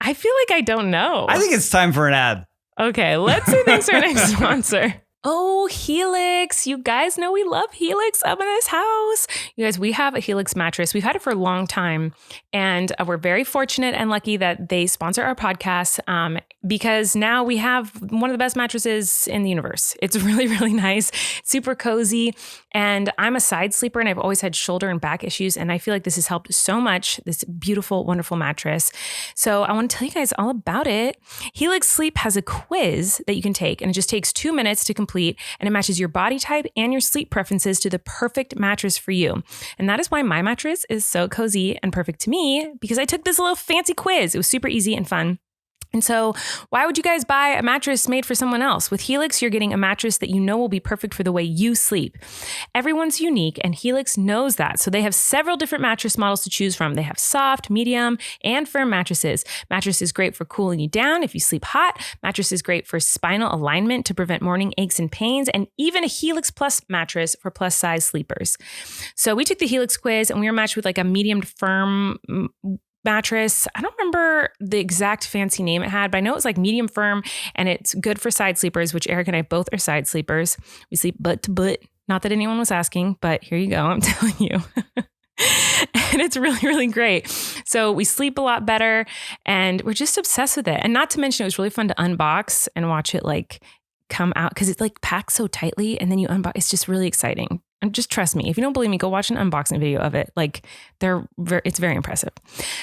[SPEAKER 2] I feel like I don't know.
[SPEAKER 3] I think it's time for an ad.
[SPEAKER 2] Okay, let's say thanks to our next sponsor. Oh, Helix. You guys know we love Helix up in this house. You guys, we have a Helix mattress. We've had it for a long time. And we're very fortunate and lucky that they sponsor our podcast because now we have one of the best mattresses in the universe. It's really, really nice, super cozy. And I'm a side sleeper and I've always had shoulder and back issues. And I feel like this has helped so much, this beautiful, wonderful mattress. So I want to tell you guys all about it. Helix Sleep has a quiz that you can take and it just takes 2 minutes to complete. And it matches your body type and your sleep preferences to the perfect mattress for you. And that is why my mattress is so cozy and perfect to me because I took this little fancy quiz. It was super easy and fun. And so why would you guys buy a mattress made for someone else? With Helix, you're getting a mattress that you know will be perfect for the way you sleep. Everyone's unique and Helix knows that. So they have several different mattress models to choose from. They have soft, medium, and firm mattresses. Mattress is great for cooling you down if you sleep hot. Mattress is great for spinal alignment to prevent morning aches and pains, and even a Helix Plus mattress for plus size sleepers. So we took the Helix quiz and we were matched with like a medium to firm mattress. I don't remember the exact fancy name it had, but I know it was like medium firm and it's good for side sleepers, which Erik and I both are side sleepers. We sleep butt to butt. Not that anyone was asking, but here you go. I'm telling you. And it's really, really great. So we sleep a lot better and we're just obsessed with it. And not to mention, it was really fun to unbox and watch it like come out because it's like packed so tightly and then you unbox. It's just really exciting. And just trust me. If you don't believe me, go watch an unboxing video of it. Like it's very impressive.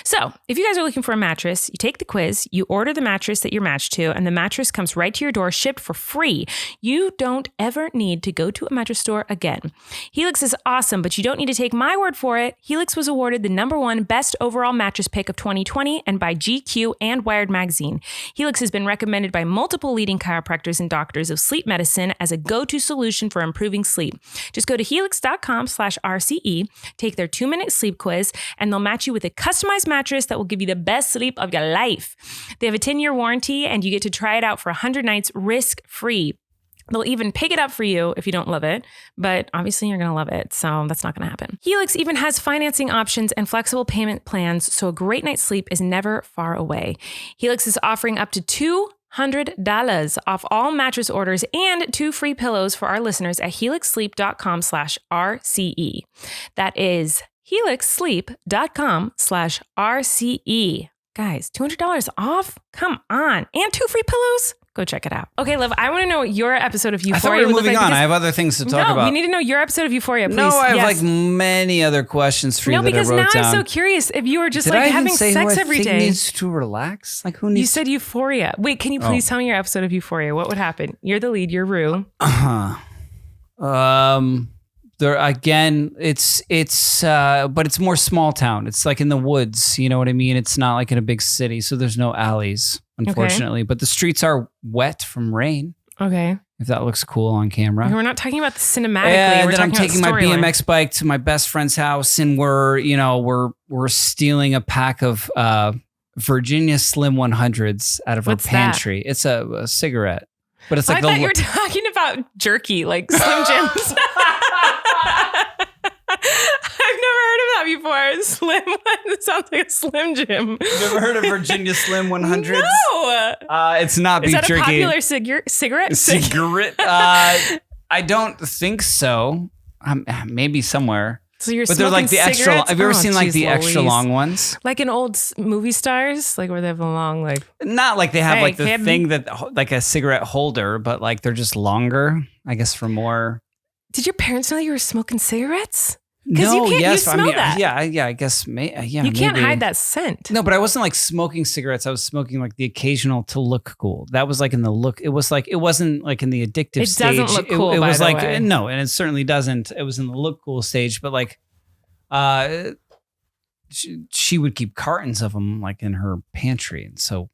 [SPEAKER 2] So if you guys are looking for a mattress, you take the quiz, you order the mattress that you're matched to, and the mattress comes right to your door, shipped for free. You don't ever need to go to a mattress store again. Helix is awesome, but you don't need to take my word for it. Helix was awarded the #1 best overall mattress pick of 2020 and by GQ and Wired Magazine. Helix has been recommended by multiple leading chiropractors and doctors of sleep medicine as a go-to solution for improving sleep. Just go to helix.com/RCE, take their 2-minute sleep quiz, and they'll match you with a customized mattress that will give you the best sleep of your life. They have a 10-year warranty, and you get to try it out for 100 nights risk-free. They'll even pick it up for you if you don't love it, but obviously you're going to love it, so that's not going to happen. Helix even has financing options and flexible payment plans, so a great night's sleep is never far away. Helix is offering up to $200 off all mattress orders and 2 free pillows for our listeners at helixsleep.com/RCE. That is helixsleep.com/RCE. Guys, $200 off? Come on. And 2 free pillows? Go check it out. Okay, love, I want to know what your episode of Euphoria
[SPEAKER 3] I thought we were moving on. I have other things to talk about.
[SPEAKER 2] No, we need to know your episode of Euphoria, please.
[SPEAKER 3] No, I have like many other questions for you that I wrote down.
[SPEAKER 2] No, because now I'm so curious if you were just like having sex every day.
[SPEAKER 3] Needs to relax? Like who needs?
[SPEAKER 2] You said Euphoria. Wait, can you please tell me your episode of Euphoria? What would happen? You're the lead. You're Rue.
[SPEAKER 3] There again, but it's more small town. It's like in the woods. You know what I mean? It's not like in a big city, so there's no alleys, unfortunately. Okay. But the streets are wet from rain.
[SPEAKER 2] Okay.
[SPEAKER 3] If that looks cool on camera.
[SPEAKER 2] Okay, we're not talking about the cinematically.
[SPEAKER 3] Yeah,
[SPEAKER 2] we're
[SPEAKER 3] then I'm taking my BMX
[SPEAKER 2] line.
[SPEAKER 3] bike to my best friend's house, and we're stealing a pack of Virginia Slim 100s out of her pantry. That? It's a cigarette, but it's like
[SPEAKER 2] I thought you were talking about jerky, like Slim Jims. I've never heard of that before. Slim, it sounds like a Slim Jim.
[SPEAKER 3] Never heard of Virginia Slim 100s?
[SPEAKER 2] No.
[SPEAKER 3] It's not beef jerky.
[SPEAKER 2] Is that a popular cigarette?
[SPEAKER 3] Cigarette? I don't think so. Maybe somewhere.
[SPEAKER 2] So you're
[SPEAKER 3] but they're like the extra. Have you ever seen like the
[SPEAKER 2] Louise.
[SPEAKER 3] extra long ones?
[SPEAKER 2] Like in old movie stars, like where they have the long like.
[SPEAKER 3] Not like they have like the thing that like a cigarette holder, but like they're just longer. I guess for more.
[SPEAKER 2] Did your parents know you were smoking cigarettes?
[SPEAKER 3] No,
[SPEAKER 2] you smell that.
[SPEAKER 3] Yeah, I guess. Yeah,
[SPEAKER 2] you can't hide that scent.
[SPEAKER 3] No, but I wasn't like smoking cigarettes. I was smoking like the occasional to look cool. That was like in the look. It was like it wasn't like in the addictive stage.
[SPEAKER 2] It doesn't look cool.
[SPEAKER 3] It was
[SPEAKER 2] by
[SPEAKER 3] like
[SPEAKER 2] the way.
[SPEAKER 3] No, and it certainly doesn't. It was in the look cool stage, but like, she would keep cartons of them like in her pantry, and so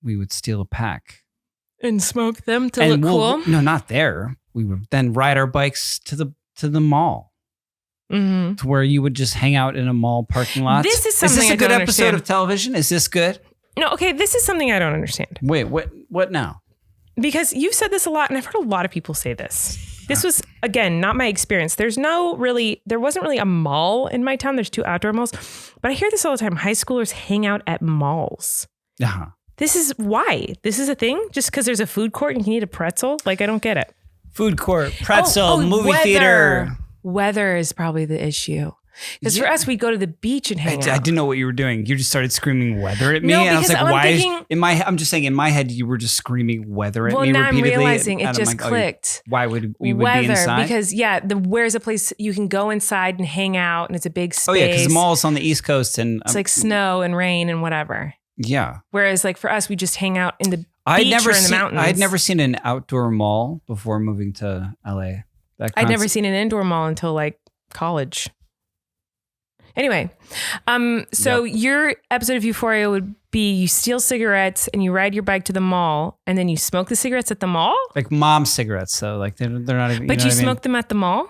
[SPEAKER 3] we would steal a pack
[SPEAKER 2] and smoke them to look cool.
[SPEAKER 3] No, not there. We would then ride our bikes to the mall.
[SPEAKER 2] Mm-hmm.
[SPEAKER 3] To where you would just hang out in a mall parking lot.
[SPEAKER 2] This is something.
[SPEAKER 3] Is this a good episode of television? Is this good?
[SPEAKER 2] No, okay. This is something I don't understand.
[SPEAKER 3] Wait, what now?
[SPEAKER 2] Because you've said this a lot, and I've heard a lot of people say this. This was again not my experience. There wasn't really a mall in my town. There's 2 outdoor malls, but I hear this all the time. High schoolers hang out at malls.
[SPEAKER 3] Uh-huh.
[SPEAKER 2] This is why. This is a thing. Just because there's a food court and you can eat a pretzel. Like I don't get it.
[SPEAKER 3] Food court, pretzel, movie theater.
[SPEAKER 2] Weather is probably the issue. Because for us, we'd go to the beach and hang out.
[SPEAKER 3] I didn't know what you were doing. You just started screaming weather at me.
[SPEAKER 2] No,
[SPEAKER 3] and I was like,
[SPEAKER 2] I'm
[SPEAKER 3] just saying in my head, you were just screaming weather at me
[SPEAKER 2] repeatedly. Well, now I'm realizing it just
[SPEAKER 3] like,
[SPEAKER 2] clicked.
[SPEAKER 3] Why would we
[SPEAKER 2] weather,
[SPEAKER 3] be inside?
[SPEAKER 2] Because where's a place you can go inside and hang out and it's a big space.
[SPEAKER 3] Oh yeah, because the mall's on the East Coast and
[SPEAKER 2] it's like snow and rain and whatever.
[SPEAKER 3] Yeah.
[SPEAKER 2] Whereas like for us, we just hang out in the beach or in the mountains.
[SPEAKER 3] I'd never seen an outdoor mall before moving to LA.
[SPEAKER 2] I'd never seen an indoor mall until like college. Anyway, so your episode of Euphoria would be you steal cigarettes and you ride your bike to the mall and then you smoke the cigarettes at the mall?
[SPEAKER 3] Like mom cigarettes, though. Like they're not even.
[SPEAKER 2] But you smoke them at the mall?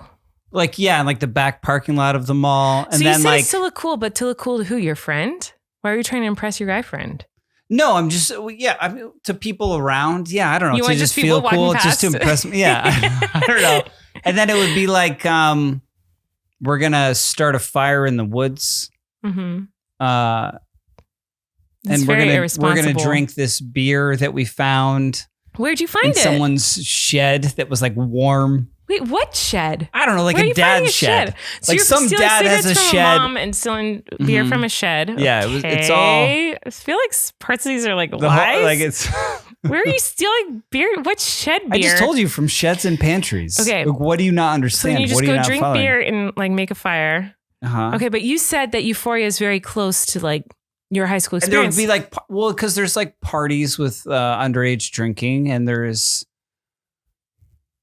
[SPEAKER 3] Like in like the back parking lot of the mall, and
[SPEAKER 2] so
[SPEAKER 3] then
[SPEAKER 2] you
[SPEAKER 3] like
[SPEAKER 2] to look cool, but to look cool to who? Your friend? Why are you trying to impress your guy friend?
[SPEAKER 3] No, I'm just I mean, to people around. Yeah, I don't know.
[SPEAKER 2] You
[SPEAKER 3] to just feel cool,
[SPEAKER 2] past?
[SPEAKER 3] just to impress me. Yeah, I don't know. And then it would be like, we're gonna start a fire in the woods.
[SPEAKER 2] Mm-hmm.
[SPEAKER 3] And we're gonna drink this beer that we found.
[SPEAKER 2] Where'd you find it?
[SPEAKER 3] In someone's shed that was like warm.
[SPEAKER 2] Wait, what shed?
[SPEAKER 3] I don't know, like a dad's shed.
[SPEAKER 2] So
[SPEAKER 3] like some dad has a shed.
[SPEAKER 2] Mom and stealing beer from a shed.
[SPEAKER 3] Yeah,
[SPEAKER 2] okay.
[SPEAKER 3] it's all.
[SPEAKER 2] I feel like parts of these are like lies.
[SPEAKER 3] Like it's
[SPEAKER 2] Where are you stealing beer? What's shed beer?
[SPEAKER 3] I just told you from sheds and pantries.
[SPEAKER 2] Okay.
[SPEAKER 3] Like, what do you not
[SPEAKER 2] So
[SPEAKER 3] understand?
[SPEAKER 2] then you just
[SPEAKER 3] what are
[SPEAKER 2] go
[SPEAKER 3] you not
[SPEAKER 2] drink
[SPEAKER 3] following?
[SPEAKER 2] beer and like make a fire.
[SPEAKER 3] Uh-huh.
[SPEAKER 2] Okay, but you said that Euphoria is very close to like your high school
[SPEAKER 3] And there would
[SPEAKER 2] experience.
[SPEAKER 3] be like, well, because there's like parties with underage drinking, and there's.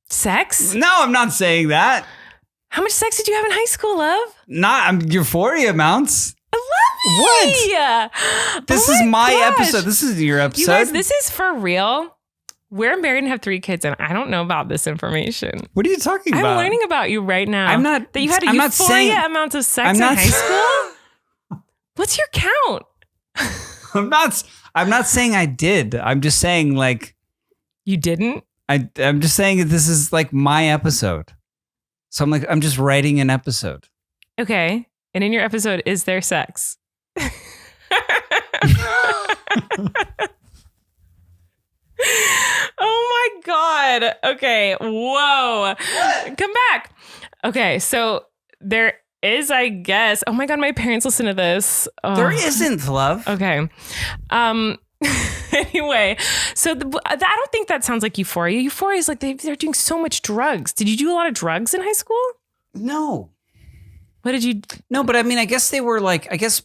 [SPEAKER 2] Sex?
[SPEAKER 3] No, I'm not saying that.
[SPEAKER 2] How much sex did you have in high school, love?
[SPEAKER 3] Euphoria amounts. What? This is my episode. This is your episode.
[SPEAKER 2] You guys, this is for real. We're married and have 3 kids, and I don't know about this information.
[SPEAKER 3] What are you talking about?
[SPEAKER 2] I'm learning about you right now.
[SPEAKER 3] I'm not.
[SPEAKER 2] That you had a
[SPEAKER 3] I'm not
[SPEAKER 2] Euphoria
[SPEAKER 3] saying,
[SPEAKER 2] amount of sex
[SPEAKER 3] I'm
[SPEAKER 2] in
[SPEAKER 3] not-
[SPEAKER 2] high school? What's your count?
[SPEAKER 3] I'm not saying I did. I'm just saying like
[SPEAKER 2] You didn't?
[SPEAKER 3] I'm just saying that this is like my episode. So I'm just writing an episode.
[SPEAKER 2] Okay. And in your episode, is there sex? Oh my God. Okay. Whoa. Come back. Okay. So there is, I guess. Oh my God. My parents listen to this. Oh.
[SPEAKER 3] There isn't, love.
[SPEAKER 2] Okay. Anyway, so I don't think that sounds like Euphoria. Euphoria is like they're doing so much drugs. Did you do a lot of drugs in high school?
[SPEAKER 3] No.
[SPEAKER 2] What did you?
[SPEAKER 3] No, but I mean, I guess they were like, I guess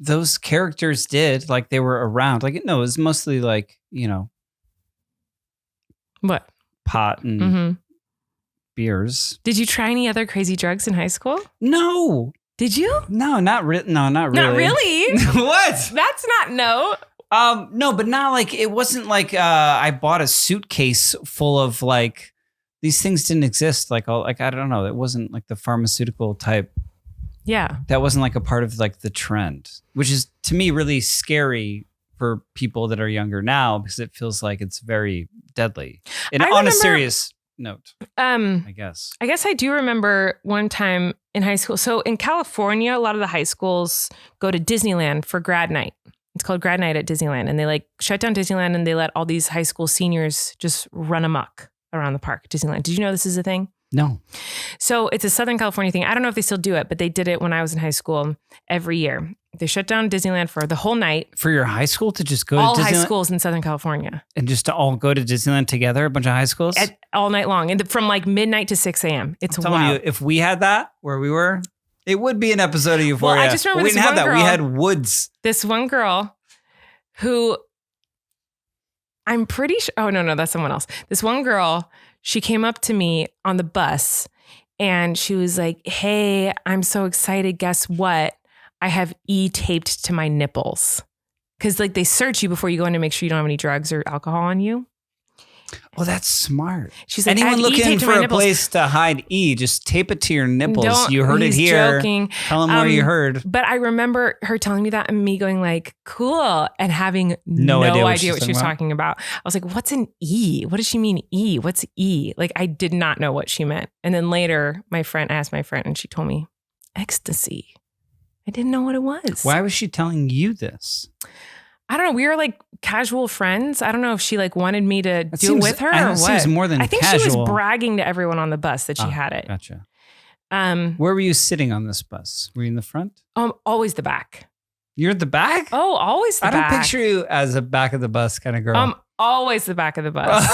[SPEAKER 3] those characters did, like they were around. Like, no, it was mostly like,
[SPEAKER 2] What?
[SPEAKER 3] pot and
[SPEAKER 2] Mm-hmm.
[SPEAKER 3] beers.
[SPEAKER 2] Did you try any other crazy drugs in high school?
[SPEAKER 3] No.
[SPEAKER 2] Did you?
[SPEAKER 3] No, not really. No, not really.
[SPEAKER 2] Not really.
[SPEAKER 3] What?
[SPEAKER 2] That's not no.
[SPEAKER 3] No, but not like, it wasn't like I bought a suitcase full of like, these things didn't exist. Like, I don't know. It wasn't like the pharmaceutical type.
[SPEAKER 2] Yeah.
[SPEAKER 3] That wasn't like a part of like the trend, which is to me really scary for people that are younger now because it feels like it's very deadly. And on a serious note, I guess.
[SPEAKER 2] I guess I do remember one time in high school. So in California, a lot of the high schools go to Disneyland for grad night. It's called grad night at Disneyland. And they like shut down Disneyland and they let all these high school seniors just run amok around the park, Disneyland. Did you know this is a thing?
[SPEAKER 3] No.
[SPEAKER 2] So it's a Southern California thing. I don't know if they still do it, but they did it when I was in high school every year. They shut down Disneyland for the whole night.
[SPEAKER 3] For your high school to just go
[SPEAKER 2] all
[SPEAKER 3] to Disneyland?
[SPEAKER 2] high schools in Southern California.
[SPEAKER 3] And just to all go to Disneyland together, a bunch of high schools?
[SPEAKER 2] All night long. And from like midnight to 6 a.m. It's
[SPEAKER 3] I'm telling
[SPEAKER 2] wild.
[SPEAKER 3] you, if we had that where we were, it would be an episode of Euphoria.
[SPEAKER 2] Well, I just remember
[SPEAKER 3] we
[SPEAKER 2] this
[SPEAKER 3] didn't have
[SPEAKER 2] one
[SPEAKER 3] that.
[SPEAKER 2] girl,
[SPEAKER 3] We had woods.
[SPEAKER 2] This one girl who I'm pretty sure. Oh, no, that's someone else. This one girl, she came up to me on the bus and she was like, "Hey, I'm so excited. Guess what? I have E taped to my nipples." Because like they search you before you go in to make sure you don't have any drugs or alcohol on you.
[SPEAKER 3] Oh, that's smart.
[SPEAKER 2] She's like,
[SPEAKER 3] anyone
[SPEAKER 2] "I have E
[SPEAKER 3] looking
[SPEAKER 2] taped to
[SPEAKER 3] for
[SPEAKER 2] my
[SPEAKER 3] a
[SPEAKER 2] nipples."
[SPEAKER 3] place to hide E, just tape it to your nipples.
[SPEAKER 2] Don't-
[SPEAKER 3] You heard it
[SPEAKER 2] he's
[SPEAKER 3] here.
[SPEAKER 2] joking.
[SPEAKER 3] Tell them where you heard.
[SPEAKER 2] But I remember her telling me that and me going like, "Cool," and having
[SPEAKER 3] No idea what she's
[SPEAKER 2] what she was talking about. I was like, "What's an E? What does she mean E? What's E?" Like I did not know what she meant. And then later, asked my friend, and she told me, "Ecstasy." I didn't know what it was.
[SPEAKER 3] Why was she telling you this?
[SPEAKER 2] I don't know. We were like casual friends. I don't know if she like wanted me to do
[SPEAKER 3] seems-
[SPEAKER 2] it with her
[SPEAKER 3] I know
[SPEAKER 2] or
[SPEAKER 3] it
[SPEAKER 2] what.
[SPEAKER 3] seems more than
[SPEAKER 2] I think she
[SPEAKER 3] casual.
[SPEAKER 2] was bragging to everyone on the bus that she had it.
[SPEAKER 3] Gotcha.
[SPEAKER 2] Um,
[SPEAKER 3] Where were you sitting on this bus? Were you in the front?
[SPEAKER 2] always the back.
[SPEAKER 3] You're at the back?
[SPEAKER 2] Oh, always the
[SPEAKER 3] I don't
[SPEAKER 2] back.
[SPEAKER 3] picture you as a back of the bus kind of girl.
[SPEAKER 2] Always the back of the bus.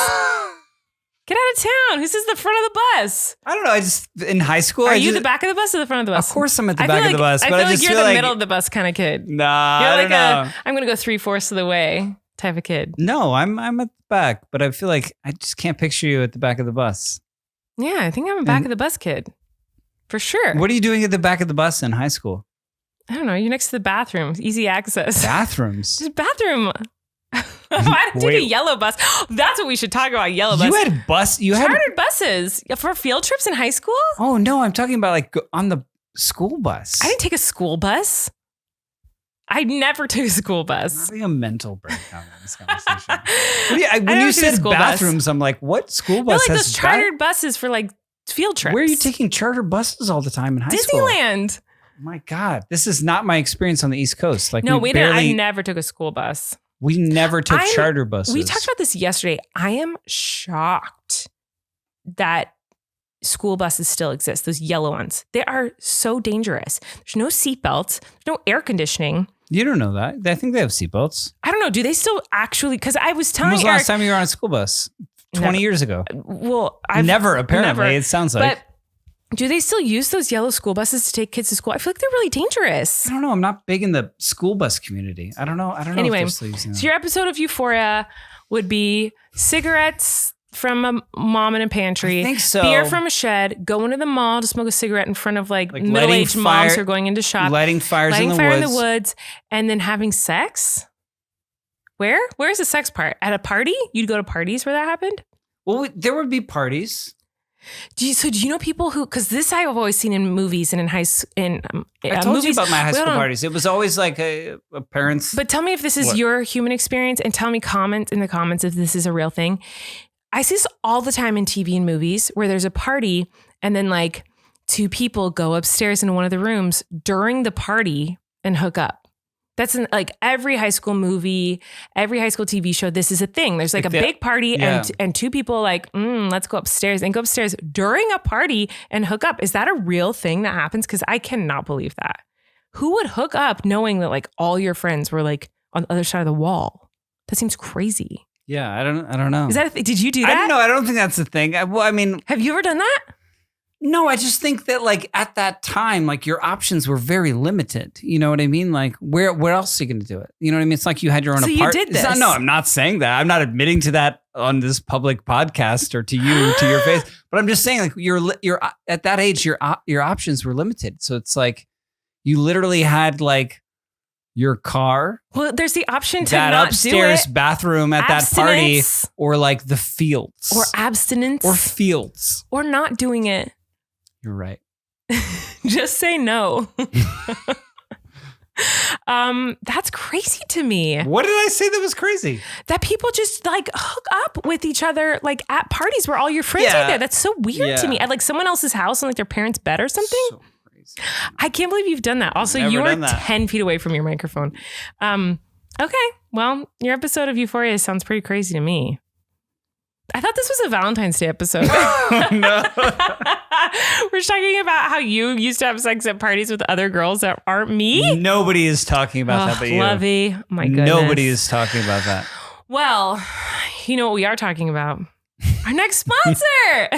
[SPEAKER 2] Get out of town. Who says the front of the bus?
[SPEAKER 3] I don't know. I just in high school.
[SPEAKER 2] Are you the back of the bus or the front of the bus?
[SPEAKER 3] Of course, I'm at the
[SPEAKER 2] I
[SPEAKER 3] back
[SPEAKER 2] feel
[SPEAKER 3] of the bus,
[SPEAKER 2] I
[SPEAKER 3] but
[SPEAKER 2] feel
[SPEAKER 3] I just
[SPEAKER 2] like you're
[SPEAKER 3] feel
[SPEAKER 2] the
[SPEAKER 3] like
[SPEAKER 2] middle of the bus kind of kid.
[SPEAKER 3] Nah,
[SPEAKER 2] You're
[SPEAKER 3] I
[SPEAKER 2] like
[SPEAKER 3] don't know.
[SPEAKER 2] I'm gonna go 3/4 of the way type of kid.
[SPEAKER 3] No, I'm at the back, but I feel like I just can't picture you at the back of the bus.
[SPEAKER 2] Yeah, I think I'm a back of the bus kid. For sure.
[SPEAKER 3] What are you doing at the back of the bus in high school?
[SPEAKER 2] I don't know. You're next to the bathroom. Easy access.
[SPEAKER 3] Bathrooms.
[SPEAKER 2] Just bathroom. I didn't take a
[SPEAKER 3] Wait.
[SPEAKER 2] yellow bus. That's what we should talk about. Yellow bus.
[SPEAKER 3] You had bus. You had.
[SPEAKER 2] chartered buses for field trips in high school.
[SPEAKER 3] Oh no, I'm talking about like on the school bus.
[SPEAKER 2] I didn't take a school bus. I never took a school
[SPEAKER 3] I'm
[SPEAKER 2] bus.
[SPEAKER 3] having a mental breakdown in this conversation. When
[SPEAKER 2] never
[SPEAKER 3] you
[SPEAKER 2] took a
[SPEAKER 3] said
[SPEAKER 2] school bus.
[SPEAKER 3] bathrooms, I'm like, what school
[SPEAKER 2] They're
[SPEAKER 3] bus
[SPEAKER 2] like
[SPEAKER 3] has
[SPEAKER 2] those chartered buses for like field trips.
[SPEAKER 3] Where are you taking charter buses all the time in high school?
[SPEAKER 2] Disneyland.
[SPEAKER 3] My God, this is not my experience on the East Coast. Like
[SPEAKER 2] No,
[SPEAKER 3] we
[SPEAKER 2] didn't. I
[SPEAKER 3] barely,
[SPEAKER 2] never took a school bus.
[SPEAKER 3] we never took
[SPEAKER 2] I'm-
[SPEAKER 3] charter buses.
[SPEAKER 2] We talked about this yesterday. I am shocked that school buses still exist. Those yellow ones. They are so dangerous. There's no seatbelts. There's no air conditioning.
[SPEAKER 3] You don't know that. I think they have seatbelts.
[SPEAKER 2] I don't know. Do they still actually? Because I was telling
[SPEAKER 3] When was the
[SPEAKER 2] Erik,
[SPEAKER 3] last time you were on a school bus? 20 years ago.
[SPEAKER 2] Well,
[SPEAKER 3] Never, apparently. It sounds like.
[SPEAKER 2] But do they still use those yellow school buses to take kids to school? I feel like they're really dangerous.
[SPEAKER 3] I don't know. I'm not big in the school bus community. I don't know.
[SPEAKER 2] Anyway,
[SPEAKER 3] if they're still using
[SPEAKER 2] so your episode of Euphoria would be cigarettes from a mom in a pantry.
[SPEAKER 3] I think so.
[SPEAKER 2] Beer from a shed. Go into the mall to smoke a cigarette in front of like middle-aged moms who are going into shop.
[SPEAKER 3] Lighting fires in the woods.
[SPEAKER 2] And then having sex. Where? Where's the sex part? At a party? You'd go to parties where that happened?
[SPEAKER 3] Well, there would be parties.
[SPEAKER 2] Do you know people who? Because this I've always seen in movies and in high school.
[SPEAKER 3] I told you about my high school parties. It was always like a parents.
[SPEAKER 2] But tell me if this is your human experience, and tell me in the comments if this is a real thing. I see this all the time in TV and movies where there's a party and then like two people go upstairs into one of the rooms during the party and hook up. That's in like every high school movie, every high school TV show. This is a thing. There's like a big party and two people like, let's go upstairs and go upstairs during a party and hook up. Is that a real thing that happens? Because I cannot believe that. Who would hook up knowing that like all your friends were like on the other side of the wall? That seems crazy.
[SPEAKER 3] Yeah, I don't know.
[SPEAKER 2] Is that a thing? Did you do that?
[SPEAKER 3] I don't know. I don't think that's a thing.
[SPEAKER 2] Have you ever done that?
[SPEAKER 3] No, I just think that like at that time, like your options were very limited. You know what I mean? Like where else are you going to do it? You know what I mean? It's like you had your own apartment.
[SPEAKER 2] So you did this.
[SPEAKER 3] No, I'm not saying that. I'm not admitting to that on this public podcast or to you, to your face. But I'm just saying like you're at that age, your options were limited. So it's like you literally had like your car.
[SPEAKER 2] Well, there's the option to
[SPEAKER 3] that
[SPEAKER 2] not
[SPEAKER 3] upstairs
[SPEAKER 2] do it.
[SPEAKER 3] bathroom at that party, or like the fields,
[SPEAKER 2] or abstinence,
[SPEAKER 3] or fields,
[SPEAKER 2] or not doing it.
[SPEAKER 3] You're right.
[SPEAKER 2] Just say no. That's crazy to me.
[SPEAKER 3] What did I say that was crazy?
[SPEAKER 2] That people just like hook up with each other like at parties where all your friends are there. That's so weird to me. At like someone else's house on like their parents' bed or something. So crazy. I can't believe you've done that. Also, you are 10 feet away from your microphone. Okay. Well, your episode of Euphoria sounds pretty crazy to me. I thought this was a Valentine's Day episode.
[SPEAKER 3] No.
[SPEAKER 2] We're talking about how you used to have sex at parties with other girls that aren't me.
[SPEAKER 3] Nobody is talking about that but you.
[SPEAKER 2] Lovey. My goodness.
[SPEAKER 3] Nobody is talking about that.
[SPEAKER 2] Well, you know what we are talking about? Our next sponsor.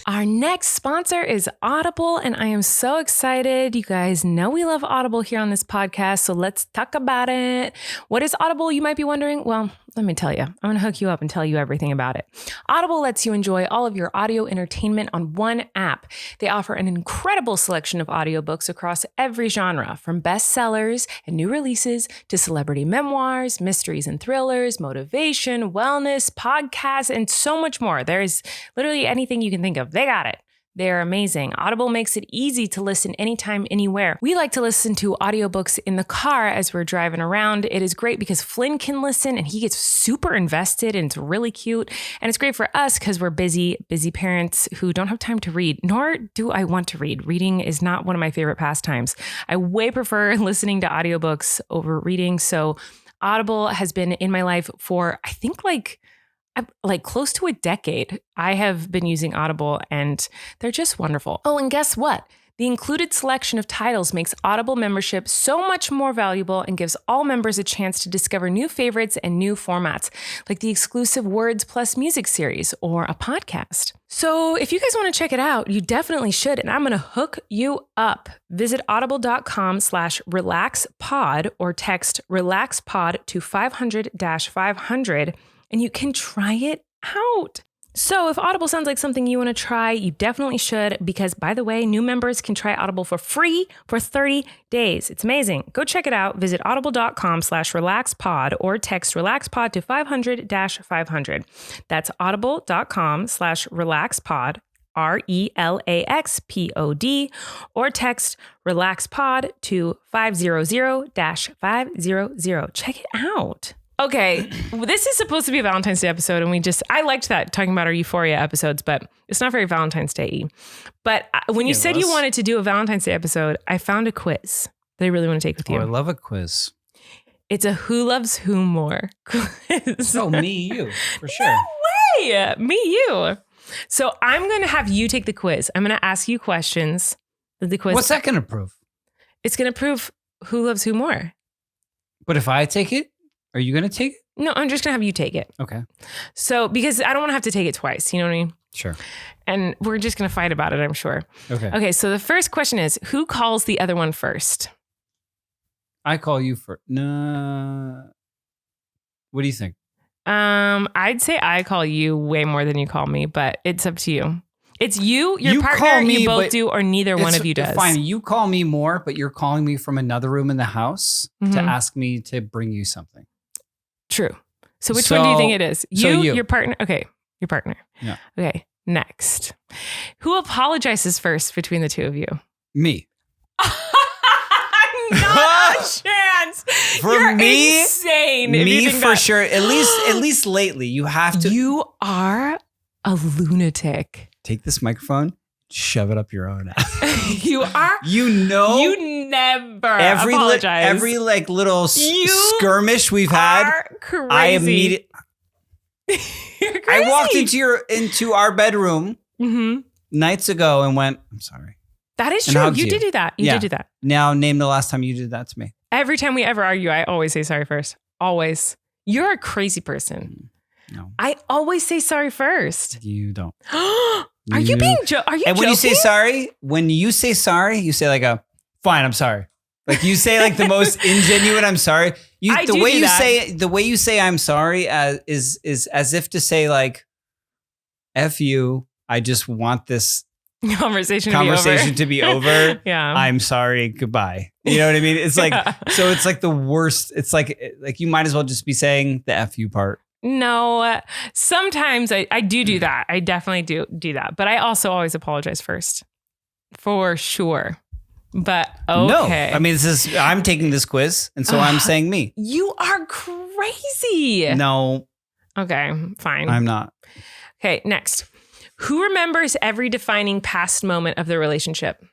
[SPEAKER 2] Our next sponsor is Audible, and I am so excited. You guys know we love Audible here on this podcast, so let's talk about it. What is Audible, you might be wondering? Well, let me tell you. I'm going to hook you up and tell you everything about it. Audible lets you enjoy all of your audio entertainment on one app. They offer an incredible selection of audiobooks across every genre, from bestsellers and new releases to celebrity memoirs, mysteries and thrillers, motivation, wellness, podcasts, and so much more. There's literally anything you can think of. They got it. They're amazing. Audible makes it easy to listen anytime, anywhere. We like to listen to audiobooks in the car as we're driving around. It is great because Flynn can listen and he gets super invested and it's really cute. And it's great for us because we're busy parents who don't have time to read, nor do I want to read. Reading is not one of my favorite pastimes. I way prefer listening to audiobooks over reading. So Audible has been in my life for, I think like close to a decade. I have been using Audible and they're just wonderful. Oh, and guess what? The included selection of titles makes Audible membership so much more valuable and gives all members a chance to discover new favorites and new formats, like the exclusive Words Plus Music series or a podcast. So if you guys want to check it out, you definitely should. And I'm going to hook you up. Visit audible.com/relaxpod or text relaxpod to 500-500 and you can try it out. So if Audible sounds like something you want to try, you definitely should, because by the way, new members can try Audible for free for 30 days. It's amazing. Go check it out. Visit audible.com/relaxpod or text relaxpod to 500-500. That's audible.com/relaxpod, RELAXPOD, or text relaxpod to 500-500. Check it out. Okay, this is supposed to be a Valentine's Day episode, and I liked that, talking about our Euphoria episodes, but it's not very Valentine's Day-y. But when you said you wanted to do a Valentine's Day episode, I found a quiz that I really want to take with you.
[SPEAKER 3] Oh, I love a quiz.
[SPEAKER 2] It's a Who Loves Who More quiz.
[SPEAKER 3] Oh, me, you, for sure.
[SPEAKER 2] No way! Me, you. So I'm going to have you take the quiz. I'm going to ask you questions. The quiz.
[SPEAKER 3] What's that going to prove?
[SPEAKER 2] It's going to prove who loves who more.
[SPEAKER 3] But if I take it, are you going to take it?
[SPEAKER 2] No, I'm just going to have you take it.
[SPEAKER 3] Okay.
[SPEAKER 2] So, because I don't want to have to take it twice. You know what I mean?
[SPEAKER 3] Sure.
[SPEAKER 2] And we're just going to fight about it, I'm sure.
[SPEAKER 3] Okay.
[SPEAKER 2] Okay. So the first question is, who calls the other one first?
[SPEAKER 3] I call you for no. What do you think?
[SPEAKER 2] I'd say I call you way more than you call me, but it's up to you. It's your
[SPEAKER 3] You
[SPEAKER 2] partner,
[SPEAKER 3] call me,
[SPEAKER 2] you both
[SPEAKER 3] but
[SPEAKER 2] do, or neither one of you does.
[SPEAKER 3] Fine. You call me more, but you're calling me from another room in the house to ask me to bring you something.
[SPEAKER 2] True. So which one do you think it is? You, your partner? Okay. Your partner.
[SPEAKER 3] Yeah.
[SPEAKER 2] Okay. Next. Who apologizes first between the two of you?
[SPEAKER 3] Me.
[SPEAKER 2] Not a chance.
[SPEAKER 3] For
[SPEAKER 2] You're
[SPEAKER 3] me,
[SPEAKER 2] insane.
[SPEAKER 3] Me for sure. At least lately, you have to.
[SPEAKER 2] You are a lunatic.
[SPEAKER 3] Take this microphone, shove it up your own ass.
[SPEAKER 2] You are.
[SPEAKER 3] You know.
[SPEAKER 2] You never
[SPEAKER 3] apologize. Every little skirmish we've had.
[SPEAKER 2] Crazy.
[SPEAKER 3] I immediately.
[SPEAKER 2] You're crazy.
[SPEAKER 3] I walked into our bedroom nights ago and went, I'm sorry.
[SPEAKER 2] That is true. You did do that. You did do that.
[SPEAKER 3] Now name the last time you did that to me.
[SPEAKER 2] Every time we ever argue, I always say sorry first. Always. You're a crazy person.
[SPEAKER 3] No.
[SPEAKER 2] I always say sorry first.
[SPEAKER 3] You don't.
[SPEAKER 2] Are you being joking?
[SPEAKER 3] And when you say sorry, you say like fine, I'm sorry. Like you say like the most ingenuine I'm sorry. The way you say I'm sorry is as if to say like F you, I just want this
[SPEAKER 2] conversation
[SPEAKER 3] to be over.
[SPEAKER 2] Yeah.
[SPEAKER 3] I'm sorry. Goodbye. You know what I mean? It's like, so it's like the worst. It's like you might as well just be saying the F you part.
[SPEAKER 2] No, sometimes I do that. I definitely do that. But I also always apologize first. For sure. But okay.
[SPEAKER 3] No, I mean, I'm taking this quiz. And so I'm saying me.
[SPEAKER 2] You are crazy.
[SPEAKER 3] No.
[SPEAKER 2] Okay, fine.
[SPEAKER 3] I'm not.
[SPEAKER 2] Okay, next. Who remembers every defining past moment of the relationship?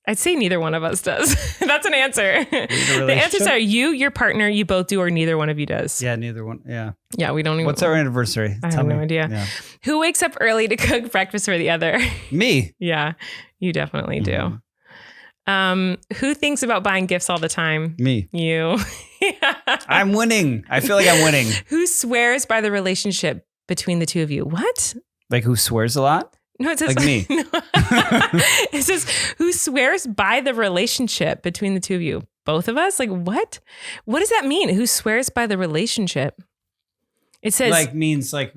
[SPEAKER 2] I'd say neither one of us does. That's an answer. The answers are you, your partner, you both do, or neither one of you does.
[SPEAKER 3] Yeah, neither one. Yeah.
[SPEAKER 2] Yeah, we don't even.
[SPEAKER 3] What's our anniversary?
[SPEAKER 2] I have no idea.
[SPEAKER 3] Yeah.
[SPEAKER 2] Who wakes up early to cook breakfast for the other?
[SPEAKER 3] Me.
[SPEAKER 2] Yeah, you definitely do. Who thinks about buying gifts all the time?
[SPEAKER 3] Me.
[SPEAKER 2] You. Yeah.
[SPEAKER 3] I'm winning. I feel like I'm winning.
[SPEAKER 2] Who swears by the relationship between the two of you? What?
[SPEAKER 3] Like who swears a lot?
[SPEAKER 2] No, it says
[SPEAKER 3] like me.
[SPEAKER 2] No. It says who swears by the relationship between the two of you? Both of us? Like what? What does that mean? Who swears by the relationship? It says
[SPEAKER 3] like means like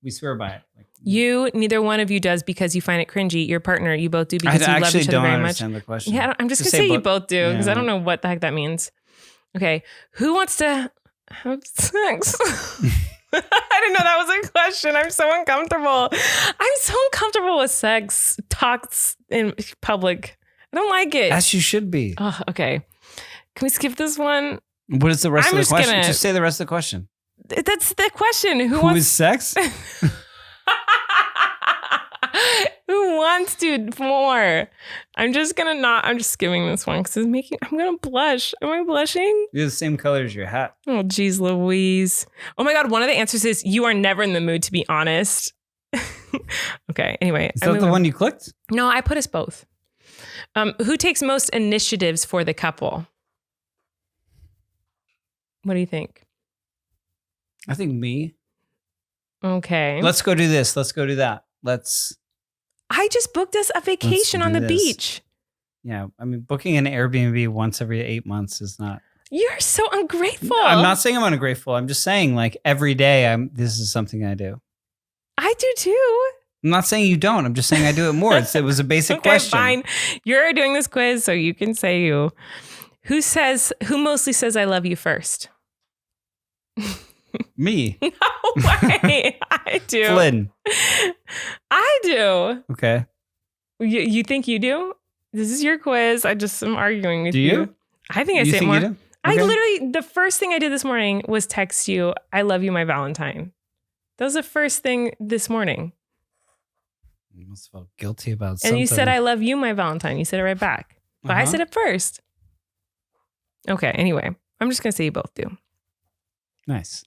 [SPEAKER 3] we swear by it. Like,
[SPEAKER 2] you, neither one of you does because you find it cringy. Your partner, you both do because you love each other very much.
[SPEAKER 3] The question.
[SPEAKER 2] Yeah, I'm just gonna say you both do because I don't know what the heck that means. Okay, who wants to have sex? I didn't know that was a question. I'm so uncomfortable. I'm so uncomfortable with sex talks in public. I don't like it.
[SPEAKER 3] As you should be.
[SPEAKER 2] Oh, okay. Can we skip this one?
[SPEAKER 3] What is the rest of the question? Just say the rest of the question.
[SPEAKER 2] That's the question. Who
[SPEAKER 3] is sex?
[SPEAKER 2] Who wants to more? I'm just skimming this one because I'm gonna blush. Am I blushing?
[SPEAKER 3] You're the same color as your hat.
[SPEAKER 2] Oh, geez, Louise. Oh my God. One of the answers is you are never in the mood to be honest. Okay. Anyway.
[SPEAKER 3] Is that the one you clicked?
[SPEAKER 2] No, I put us both. Who takes most initiatives for the couple? What do you think?
[SPEAKER 3] I think me.
[SPEAKER 2] Okay.
[SPEAKER 3] Let's go do this. Let's go do that.
[SPEAKER 2] I just booked us a vacation on the beach.
[SPEAKER 3] Yeah. I mean, booking an Airbnb once every 8 months is not.
[SPEAKER 2] You're so ungrateful.
[SPEAKER 3] No, I'm not saying I'm ungrateful. I'm just saying like every day this is something I do.
[SPEAKER 2] I do too.
[SPEAKER 3] I'm not saying you don't. I'm just saying I do it more. It was a basic question.
[SPEAKER 2] Fine. You're doing this quiz, so you can say you. Who mostly says I love you first?
[SPEAKER 3] Me.
[SPEAKER 2] No way. I do.
[SPEAKER 3] Flynn.
[SPEAKER 2] I do.
[SPEAKER 3] Okay.
[SPEAKER 2] You think you do? This is your quiz. I'm arguing with
[SPEAKER 3] you. Do you?
[SPEAKER 2] I think I say it more.
[SPEAKER 3] Okay.
[SPEAKER 2] I literally, the first thing I did this morning was text you, I love you, my Valentine. That was the first thing this morning.
[SPEAKER 3] You must have felt guilty about something.
[SPEAKER 2] And you said, I love you, my Valentine. You said it right back. But I said it first. Okay, anyway. I'm just going to say you both do.
[SPEAKER 3] Nice.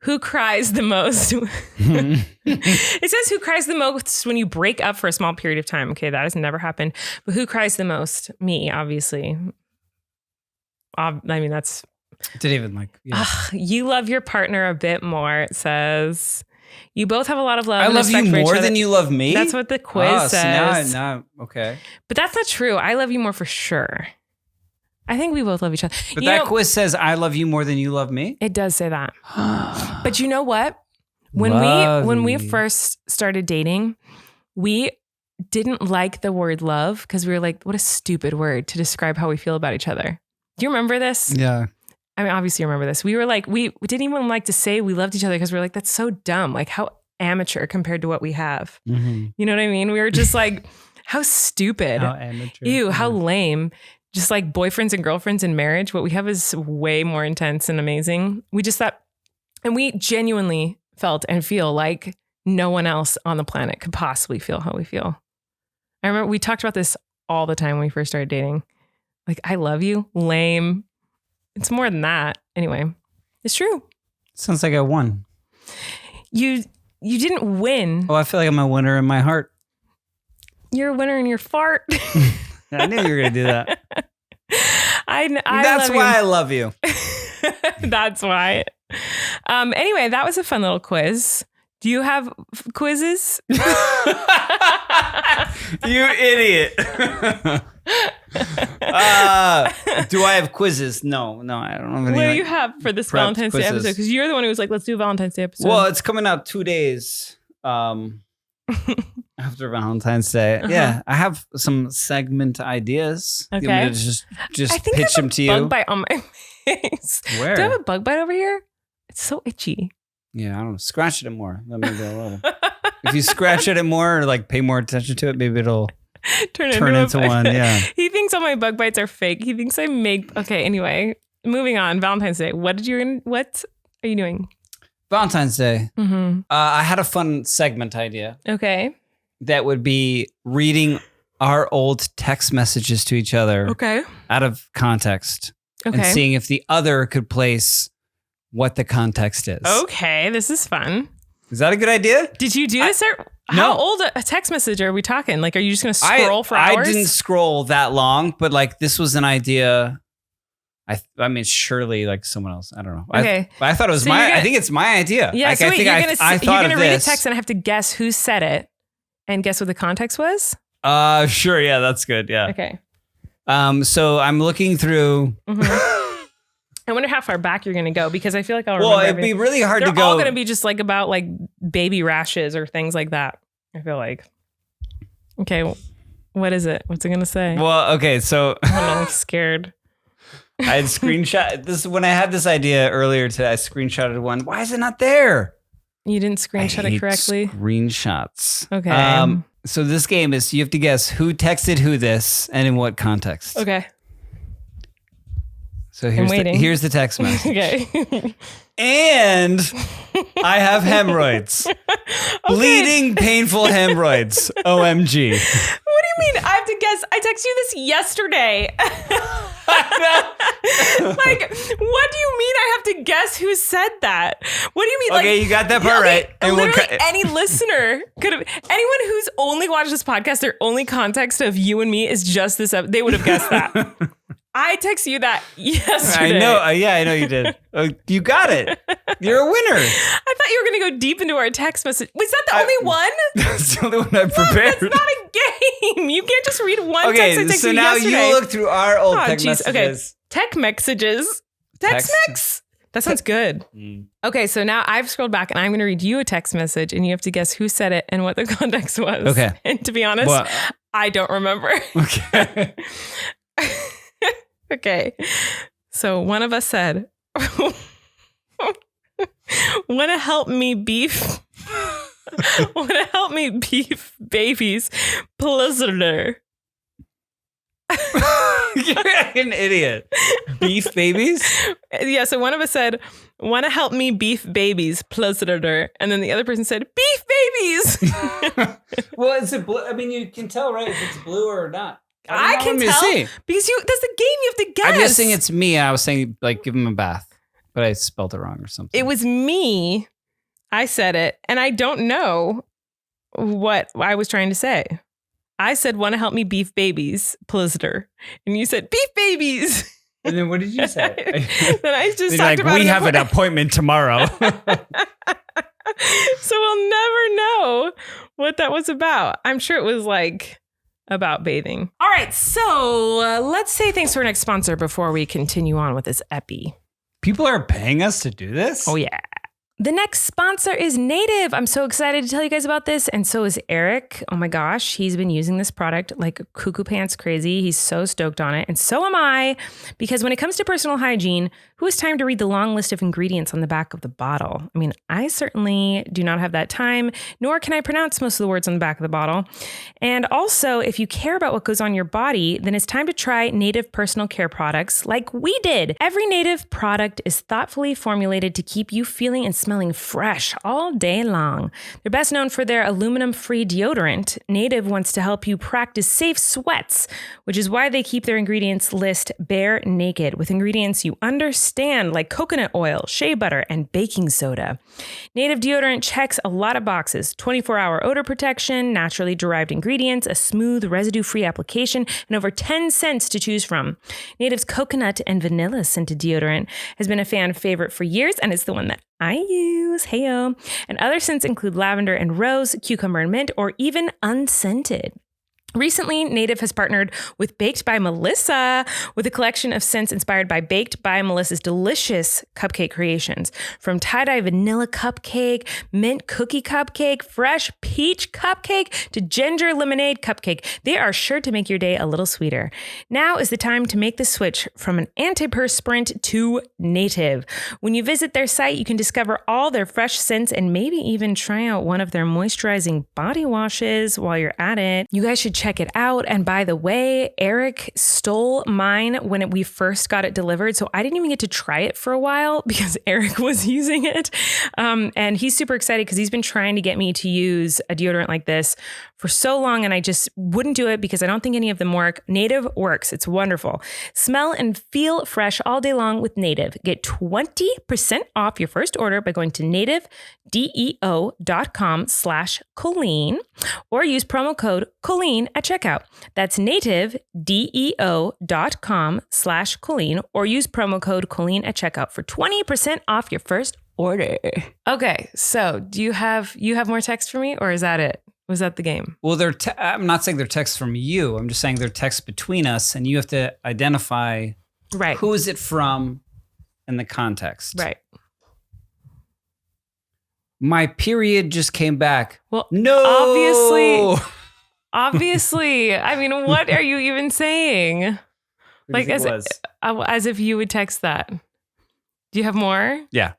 [SPEAKER 2] Who cries the most? It says who cries the most when you break up for a small period of time. Okay, that has never happened. But who cries the most? Me, obviously. that's.
[SPEAKER 3] Didn't even like. Yeah.
[SPEAKER 2] You love your partner a bit more. It says you both have a lot of love.
[SPEAKER 3] I
[SPEAKER 2] and
[SPEAKER 3] love you
[SPEAKER 2] respect for each
[SPEAKER 3] more
[SPEAKER 2] other.
[SPEAKER 3] than you love me.
[SPEAKER 2] That's what the quiz says.
[SPEAKER 3] So now, okay.
[SPEAKER 2] But that's not true. I love you more for sure. I think we both love each other.
[SPEAKER 3] But that quiz says I love you more than you love me.
[SPEAKER 2] It does say that. But you know what? When we first started dating, we didn't like the word love because we were like, what a stupid word to describe how we feel about each other. Do you remember this?
[SPEAKER 3] Yeah.
[SPEAKER 2] I mean, obviously you remember this. We were like, we didn't even like to say we loved each other because we were like, that's so dumb. Like how amateur compared to what we have.
[SPEAKER 3] Mm-hmm.
[SPEAKER 2] You know what I mean? We were just like, how stupid.
[SPEAKER 3] How amateur.
[SPEAKER 2] Ew, how lame. Just like boyfriends and girlfriends in marriage. What we have is way more intense and amazing. We just thought, and we genuinely felt and feel like no one else on the planet could possibly feel how we feel. I remember we talked about this all the time when we first started dating. Like, I love you. Lame. It's more than that. Anyway, it's true.
[SPEAKER 3] Sounds like I won.
[SPEAKER 2] You didn't win.
[SPEAKER 3] Oh, I feel like I'm a winner in my heart.
[SPEAKER 2] You're a winner in your fart.
[SPEAKER 3] I knew you were going to do that. That's
[SPEAKER 2] love
[SPEAKER 3] why
[SPEAKER 2] you.
[SPEAKER 3] I love you.
[SPEAKER 2] That's why. Anyway, that was a fun little quiz. Do you have quizzes?
[SPEAKER 3] You idiot. Do I have quizzes? No, I don't have any.
[SPEAKER 2] What do you have for this Valentine's Day episode? Because you're the one who was like, let's do a Valentine's Day episode.
[SPEAKER 3] Well, it's coming out 2 days after Valentine's Day. Yeah, I have some segment ideas.
[SPEAKER 2] Okay.
[SPEAKER 3] You want me to just
[SPEAKER 2] I think
[SPEAKER 3] pitch
[SPEAKER 2] I have
[SPEAKER 3] them to
[SPEAKER 2] a
[SPEAKER 3] you?
[SPEAKER 2] bug bite on my face.
[SPEAKER 3] Where?
[SPEAKER 2] Do I have a bug bite over here? It's so itchy.
[SPEAKER 3] Yeah, I don't know. Scratch it more. That may be a little. If you scratch at it more or like pay more attention to it, maybe it'll turn into one. Yeah.
[SPEAKER 2] He thinks all my bug bites are fake. He thinks I make. Okay. Anyway, moving on. Valentine's Day. What are you doing?
[SPEAKER 3] Valentine's Day.
[SPEAKER 2] Mm-hmm.
[SPEAKER 3] I had a fun segment idea
[SPEAKER 2] Okay.
[SPEAKER 3] that would be reading our old text messages to each other
[SPEAKER 2] Okay.
[SPEAKER 3] out of context and
[SPEAKER 2] Okay.
[SPEAKER 3] seeing if the other could place what the context is.
[SPEAKER 2] Okay. This is fun.
[SPEAKER 3] Is that a good idea?
[SPEAKER 2] Did you do this? How old a text message are we talking? Like, are you just going to scroll for hours?
[SPEAKER 3] I didn't scroll that long, but like this was an idea. I mean, surely like someone else. I don't know.
[SPEAKER 2] Okay.
[SPEAKER 3] I thought it was I think it's my idea.
[SPEAKER 2] Yeah.
[SPEAKER 3] Like,
[SPEAKER 2] So wait,
[SPEAKER 3] I
[SPEAKER 2] you're
[SPEAKER 3] thought
[SPEAKER 2] going to
[SPEAKER 3] of
[SPEAKER 2] read a
[SPEAKER 3] this.
[SPEAKER 2] text and I have to guess who said it and guess what the context was?
[SPEAKER 3] Sure. Yeah, that's good. Yeah.
[SPEAKER 2] Okay.
[SPEAKER 3] So I'm looking through.
[SPEAKER 2] Mm-hmm. I wonder how far back you're going to go because I feel like I'll remember.
[SPEAKER 3] Well, it'd
[SPEAKER 2] everything.
[SPEAKER 3] be really hard
[SPEAKER 2] They're
[SPEAKER 3] to go.
[SPEAKER 2] all going to be just like about like baby rashes or things like that. I feel like. Okay. What is it? What's it going to say?
[SPEAKER 3] Well, okay. So
[SPEAKER 2] I'm scared.
[SPEAKER 3] I had screenshot this when I had this idea earlier today. I screenshotted one. Why is it not there?
[SPEAKER 2] You didn't screenshot it correctly.
[SPEAKER 3] Screenshots.
[SPEAKER 2] Okay.
[SPEAKER 3] So this game is you have to guess who texted who this and in what context.
[SPEAKER 2] Okay.
[SPEAKER 3] So here's the text message.
[SPEAKER 2] Okay.
[SPEAKER 3] And I have hemorrhoids. Bleeding, painful hemorrhoids. OMG.
[SPEAKER 2] What do you mean? I have to guess. I texted you this yesterday. Like, what do you mean I have to guess who said that? What do you mean?
[SPEAKER 3] Okay,
[SPEAKER 2] like,
[SPEAKER 3] you got that part right. And
[SPEAKER 2] literally any listener could have, anyone who's only watched this podcast, their only context of you and me is just this, they would have guessed that. I texted you that yesterday.
[SPEAKER 3] I know. Yeah, I know you did. You got it. You're a winner.
[SPEAKER 2] I thought you were going to go deep into our text message. Was that the only one?
[SPEAKER 3] That's the only one I prepared.
[SPEAKER 2] That's not a game. You can't just read one text I texted
[SPEAKER 3] so
[SPEAKER 2] you
[SPEAKER 3] now
[SPEAKER 2] yesterday.
[SPEAKER 3] you look through our old text messages.
[SPEAKER 2] Okay. Tech messages. Text mix. That sounds good. Okay, so now I've scrolled back and I'm going to read you a text message and you have to guess who said it and what the context was.
[SPEAKER 3] Okay.
[SPEAKER 2] And to be honest, I don't remember.
[SPEAKER 3] Okay.
[SPEAKER 2] Okay. So one of us said, want to help me beef? Want to help me beef babies? Pleasure.
[SPEAKER 3] You're an idiot. Beef babies?
[SPEAKER 2] Yeah, so one of us said, want to help me beef babies? Pleasure. And then the other person said, beef babies.
[SPEAKER 3] Well, is it blue? I mean, you can tell, right, if it's blue or not.
[SPEAKER 2] I can tell because that's the game you have to guess.
[SPEAKER 3] I'm guessing it's me. I was saying, like, give him a bath, but I spelled it wrong or something.
[SPEAKER 2] It was me. I said it, and I don't know what I was trying to say. I said, want to help me beef babies, pleasure. And you said, beef babies.
[SPEAKER 3] And then what did you say?
[SPEAKER 2] Then I just
[SPEAKER 3] They're
[SPEAKER 2] talked
[SPEAKER 3] like,
[SPEAKER 2] about
[SPEAKER 3] we
[SPEAKER 2] it
[SPEAKER 3] have an appointment tomorrow.
[SPEAKER 2] So we'll never know what that was about. I'm sure it was like about bathing. All right, so let's say thanks to our next sponsor before we continue on with this epi.
[SPEAKER 3] People are paying us to do this?
[SPEAKER 2] Oh, yeah. The next sponsor is Native. I'm so excited to tell you guys about this. And so is Erik. Oh my gosh, he's been using this product like cuckoo pants crazy. He's so stoked on it. And so am I, because when it comes to personal hygiene, who has time to read the long list of ingredients on the back of the bottle? I mean, I certainly do not have that time, nor can I pronounce most of the words on the back of the bottle. And also, if you care about what goes on your body, then it's time to try Native personal care products like we did. Every Native product is thoughtfully formulated to keep you feeling and smelling fresh all day long. They're best known for their aluminum-free deodorant. Native wants to help you practice safe sweats, which is why they keep their ingredients list bare naked with ingredients you understand, like coconut oil, shea butter, and baking soda. Native deodorant checks a lot of boxes: 24-hour odor protection, naturally derived ingredients, a smooth residue-free application, and over 10 scents to choose from. Native's coconut and vanilla scented deodorant has been a fan favorite for years, and it's the one that I use. Heyo. And other scents include lavender and rose, cucumber and mint, or even unscented. Recently, Native has partnered with Baked by Melissa with a collection of scents inspired by Baked by Melissa's delicious cupcake creations. From tie-dye vanilla cupcake, mint cookie cupcake, fresh peach cupcake, to ginger lemonade cupcake, they are sure to make your day a little sweeter. Now is the time to make the switch from an antiperspirant to Native. When you visit their site, you can discover all their fresh scents and maybe even try out one of their moisturizing body washes while you're at it. You guys should check it out. And by the way, Erik stole mine when we first got it delivered. So I didn't even get to try it for a while because Erik was using it. And he's super excited because he's been trying to get me to use a deodorant like this for so long. And I just wouldn't do it because I don't think any of them work. Native works. It's wonderful. Smell and feel fresh all day long with Native. Get 20% off your first order by going to nativedeo.com/Colleen or use promo code Colleen at checkout. That's nativedeo.com/Colleen or use promo code Colleen at checkout for 20% off your first order. Okay, so do you have more text for me, or is that it? Was that the game?
[SPEAKER 3] Well, I'm not saying they're texts from you. I'm just saying they're texts between us, and you have to identify who is it from and the context.
[SPEAKER 2] Right.
[SPEAKER 3] My period just came back.
[SPEAKER 2] Well,
[SPEAKER 3] no.
[SPEAKER 2] Obviously. I mean, what are you even saying? Like as if you would text that. Do you have more?
[SPEAKER 3] Yeah.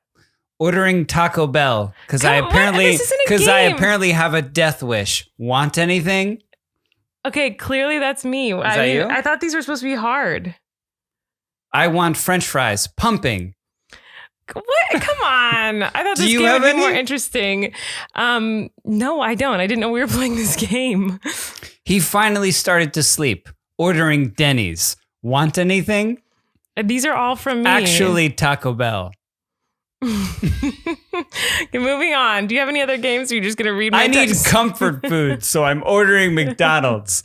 [SPEAKER 3] Ordering Taco Bell because I apparently have a death wish. Want anything?
[SPEAKER 2] Okay, clearly that's me.
[SPEAKER 3] Is that you?
[SPEAKER 2] I thought these were supposed to be hard.
[SPEAKER 3] I want French fries. Pumping.
[SPEAKER 2] What? Come on. I thought this game would be more interesting. No, I don't. I didn't know we were playing this game.
[SPEAKER 3] He finally started to sleep. Ordering Denny's. Want anything?
[SPEAKER 2] These are all from me.
[SPEAKER 3] Actually, Taco Bell.
[SPEAKER 2] Okay, moving on. Do you have any other games or are you just going to read my text?
[SPEAKER 3] Need comfort food, so I'm ordering McDonald's.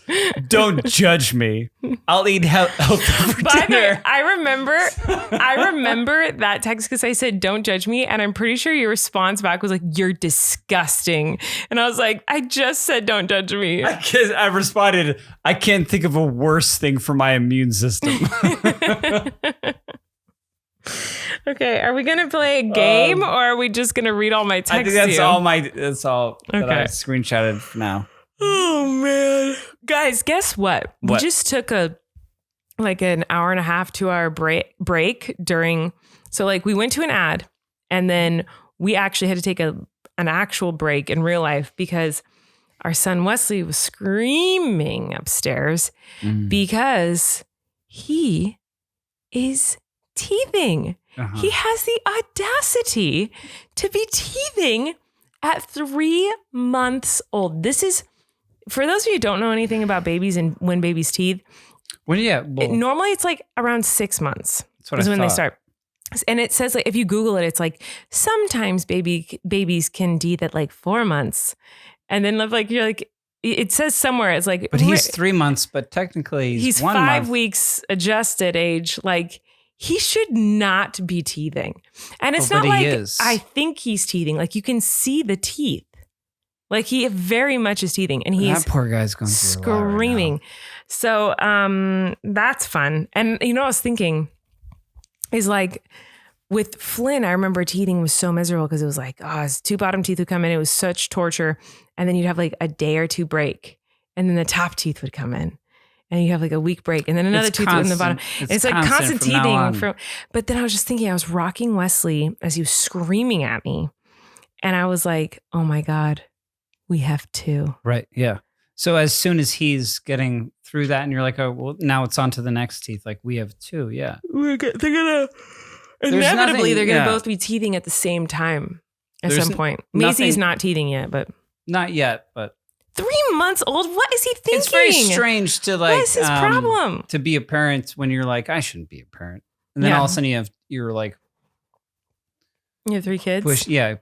[SPEAKER 3] Don't judge me. I'll eat healthy for dinner.
[SPEAKER 2] I remember that text because I said, don't judge me. And I'm pretty sure your response back was like, you're disgusting. And I was like, I just said, don't judge me.
[SPEAKER 3] I responded, I can't think of a worse thing for my immune system.
[SPEAKER 2] Okay, are we gonna play a game or are we just gonna read all my texts?
[SPEAKER 3] I think that's all that I screenshotted for now.
[SPEAKER 2] Oh man. Guys, guess what? We just took an hour and a half, 2 hour break during, so like we went to an ad and then we actually had to take an actual break in real life because our son Wesley was screaming upstairs because he is teething. Uh-huh. He has the audacity to be teething at 3 months old. This is, for those of you who don't know anything about babies and when babies teeth, normally it's like around 6 months is when they start. And it says, like, if you Google it, it's like sometimes babies can teeth at like 4 months. And then like you're like, it says somewhere it's like,
[SPEAKER 3] but he's 3 months, but technically he's 1 month.
[SPEAKER 2] 5 weeks adjusted age. Like, he should not be teething. And it's not
[SPEAKER 3] but
[SPEAKER 2] like
[SPEAKER 3] he is.
[SPEAKER 2] I think he's teething. Like you can see the teeth. Like he very much is teething, and he's
[SPEAKER 3] that poor guy's going through a lot right now.
[SPEAKER 2] screaming. So that's fun. And you know what I was thinking is like with Flynn, I remember teething was so miserable because it was like, his 2 bottom teeth would come in. It was such torture. And then you'd have like a day or 2 break, and then the top teeth would come in. And you have like a week break, and then another tooth in the bottom. It's like constant teething. But then I was just thinking, I was rocking Wesley as he was screaming at me. And I was like, oh my God, we have 2.
[SPEAKER 3] Right. Yeah. So as soon as he's getting through that and you're like, oh, well, now it's on to the next teeth. Like we have 2. Yeah.
[SPEAKER 2] They're going to, inevitably, they're going to both be teething at the same time at some point. Macy's not teething yet, but.
[SPEAKER 3] Not yet, but.
[SPEAKER 2] 3 months old? What is he thinking?
[SPEAKER 3] It's very strange to like.
[SPEAKER 2] What is his problem?
[SPEAKER 3] To be a parent when you're like, I shouldn't be a parent. And then all of a sudden you're like.
[SPEAKER 2] You have 3 kids?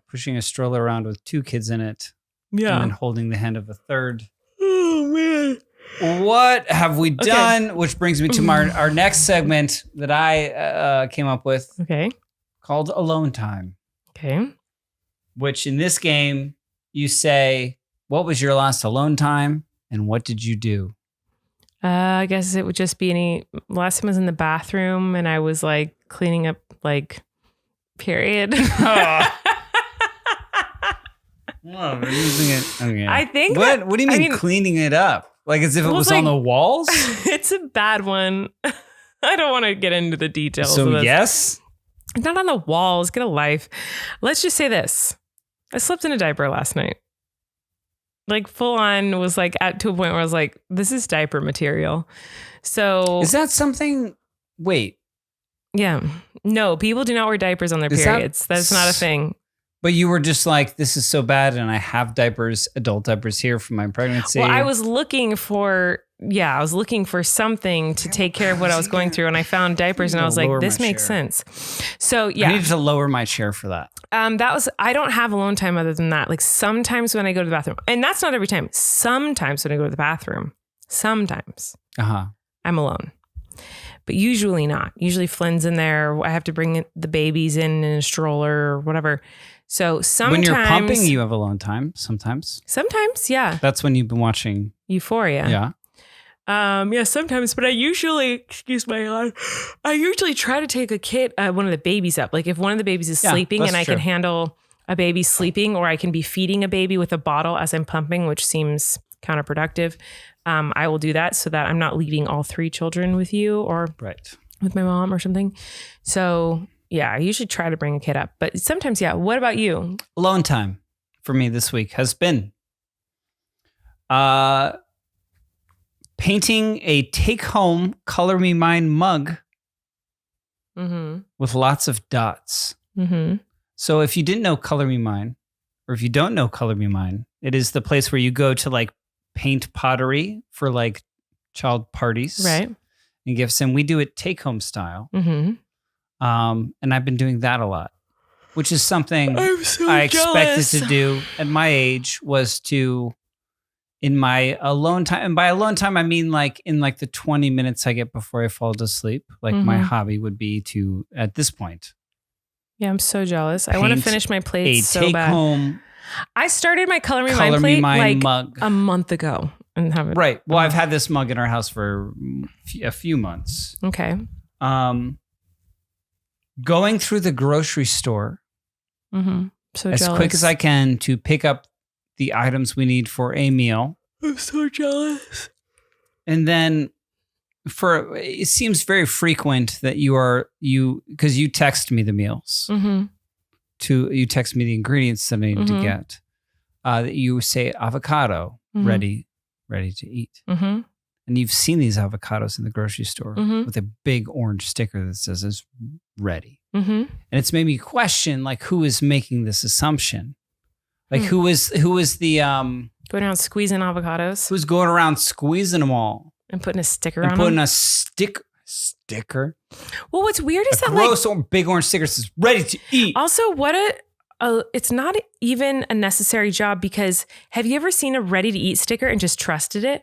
[SPEAKER 3] Pushing a stroller around with 2 kids in it.
[SPEAKER 2] Yeah.
[SPEAKER 3] And then holding the hand of a third.
[SPEAKER 2] Oh, man.
[SPEAKER 3] What have we done? Okay. Which brings me to our next segment that I came up with.
[SPEAKER 2] Okay.
[SPEAKER 3] Called Alone Time.
[SPEAKER 2] Okay. Which
[SPEAKER 3] in this game, you say, what was your last alone time and what did you do?
[SPEAKER 2] I guess it would just be last time I was in the bathroom and I was like cleaning up like period.
[SPEAKER 3] Oh, we're using it. Okay.
[SPEAKER 2] I think.
[SPEAKER 3] What do you mean cleaning it up? Like as if it was like, on the walls?
[SPEAKER 2] It's a bad one. I don't want to get into the details.
[SPEAKER 3] So yes?
[SPEAKER 2] Not on the walls. Get a life. Let's just say this. I slept in a diaper last night. Like full on was like to a point where I was like, this is diaper material. So.
[SPEAKER 3] Is that something? Wait.
[SPEAKER 2] Yeah. No, people do not wear diapers on their periods. That's not a thing.
[SPEAKER 3] But you were just like, this is so bad, and I have adult diapers here from my pregnancy.
[SPEAKER 2] Well, I was looking for something to take care of what I was going through, and I found diapers, and I was like, this makes sense. So yeah.
[SPEAKER 3] I needed to lower my chair for that.
[SPEAKER 2] I don't have alone time other than that. Like sometimes when I go to the bathroom, and that's not every time. Sometimes when I go to the bathroom, I'm alone. But usually not. Usually Flynn's in there. I have to bring the babies in a stroller or whatever. So sometimes
[SPEAKER 3] when you're pumping, you have alone time. Sometimes,
[SPEAKER 2] yeah.
[SPEAKER 3] That's when you've been watching
[SPEAKER 2] Euphoria.
[SPEAKER 3] Yeah.
[SPEAKER 2] Sometimes. But I usually, I usually try to take a kid, one of the babies up. Like if one of the babies is sleeping and I can handle a baby sleeping, or I can be feeding a baby with a bottle as I'm pumping, which seems counterproductive. I will do that so that I'm not leaving all 3 children with you or with my mom or something. So yeah, I usually try to bring a kid up, but sometimes, yeah. What about you?
[SPEAKER 3] Alone time for me this week has been painting a take-home Color Me Mine mug with lots of dots. Mm-hmm. So if you didn't know Color Me Mine, or if you don't know Color Me Mine, it is the place where you go to like paint pottery for like child parties,
[SPEAKER 2] right?
[SPEAKER 3] And gifts, and we do it take-home style.
[SPEAKER 2] Mm-hmm.
[SPEAKER 3] And I've been doing that a lot, which is something I expected to do at my age, was to, in my alone time, and by alone time, I mean like in like the 20 minutes I get before I fall to sleep, like my hobby would be to, at this point.
[SPEAKER 2] Yeah, I'm so jealous. I want to finish my plates so bad.
[SPEAKER 3] Home
[SPEAKER 2] I started my Color Me Mine plate like
[SPEAKER 3] mug
[SPEAKER 2] a month ago. And haven't.
[SPEAKER 3] Right. Well, I've had this mug in our house for a few months.
[SPEAKER 2] Okay.
[SPEAKER 3] Going through the grocery store
[SPEAKER 2] so
[SPEAKER 3] as
[SPEAKER 2] jealous.
[SPEAKER 3] quick as I can to pick up the items we need for a meal.
[SPEAKER 2] I'm so jealous.
[SPEAKER 3] And then it seems very frequent that because you text me the meals. You text me the ingredients that I need to get. That you say avocado ready to eat. And you've seen these avocados in the grocery store with a big orange sticker that says it's ready. And it's made me question, like, who is making this assumption? Like, who is the
[SPEAKER 2] going around squeezing avocados?
[SPEAKER 3] Who's going around squeezing them all
[SPEAKER 2] and putting a sticker on them?
[SPEAKER 3] Putting a sticker.
[SPEAKER 2] Well, what's weird is that
[SPEAKER 3] gross big orange sticker says ready to eat.
[SPEAKER 2] Also, it's not even a necessary job, because have you ever seen a ready to eat sticker and just trusted it?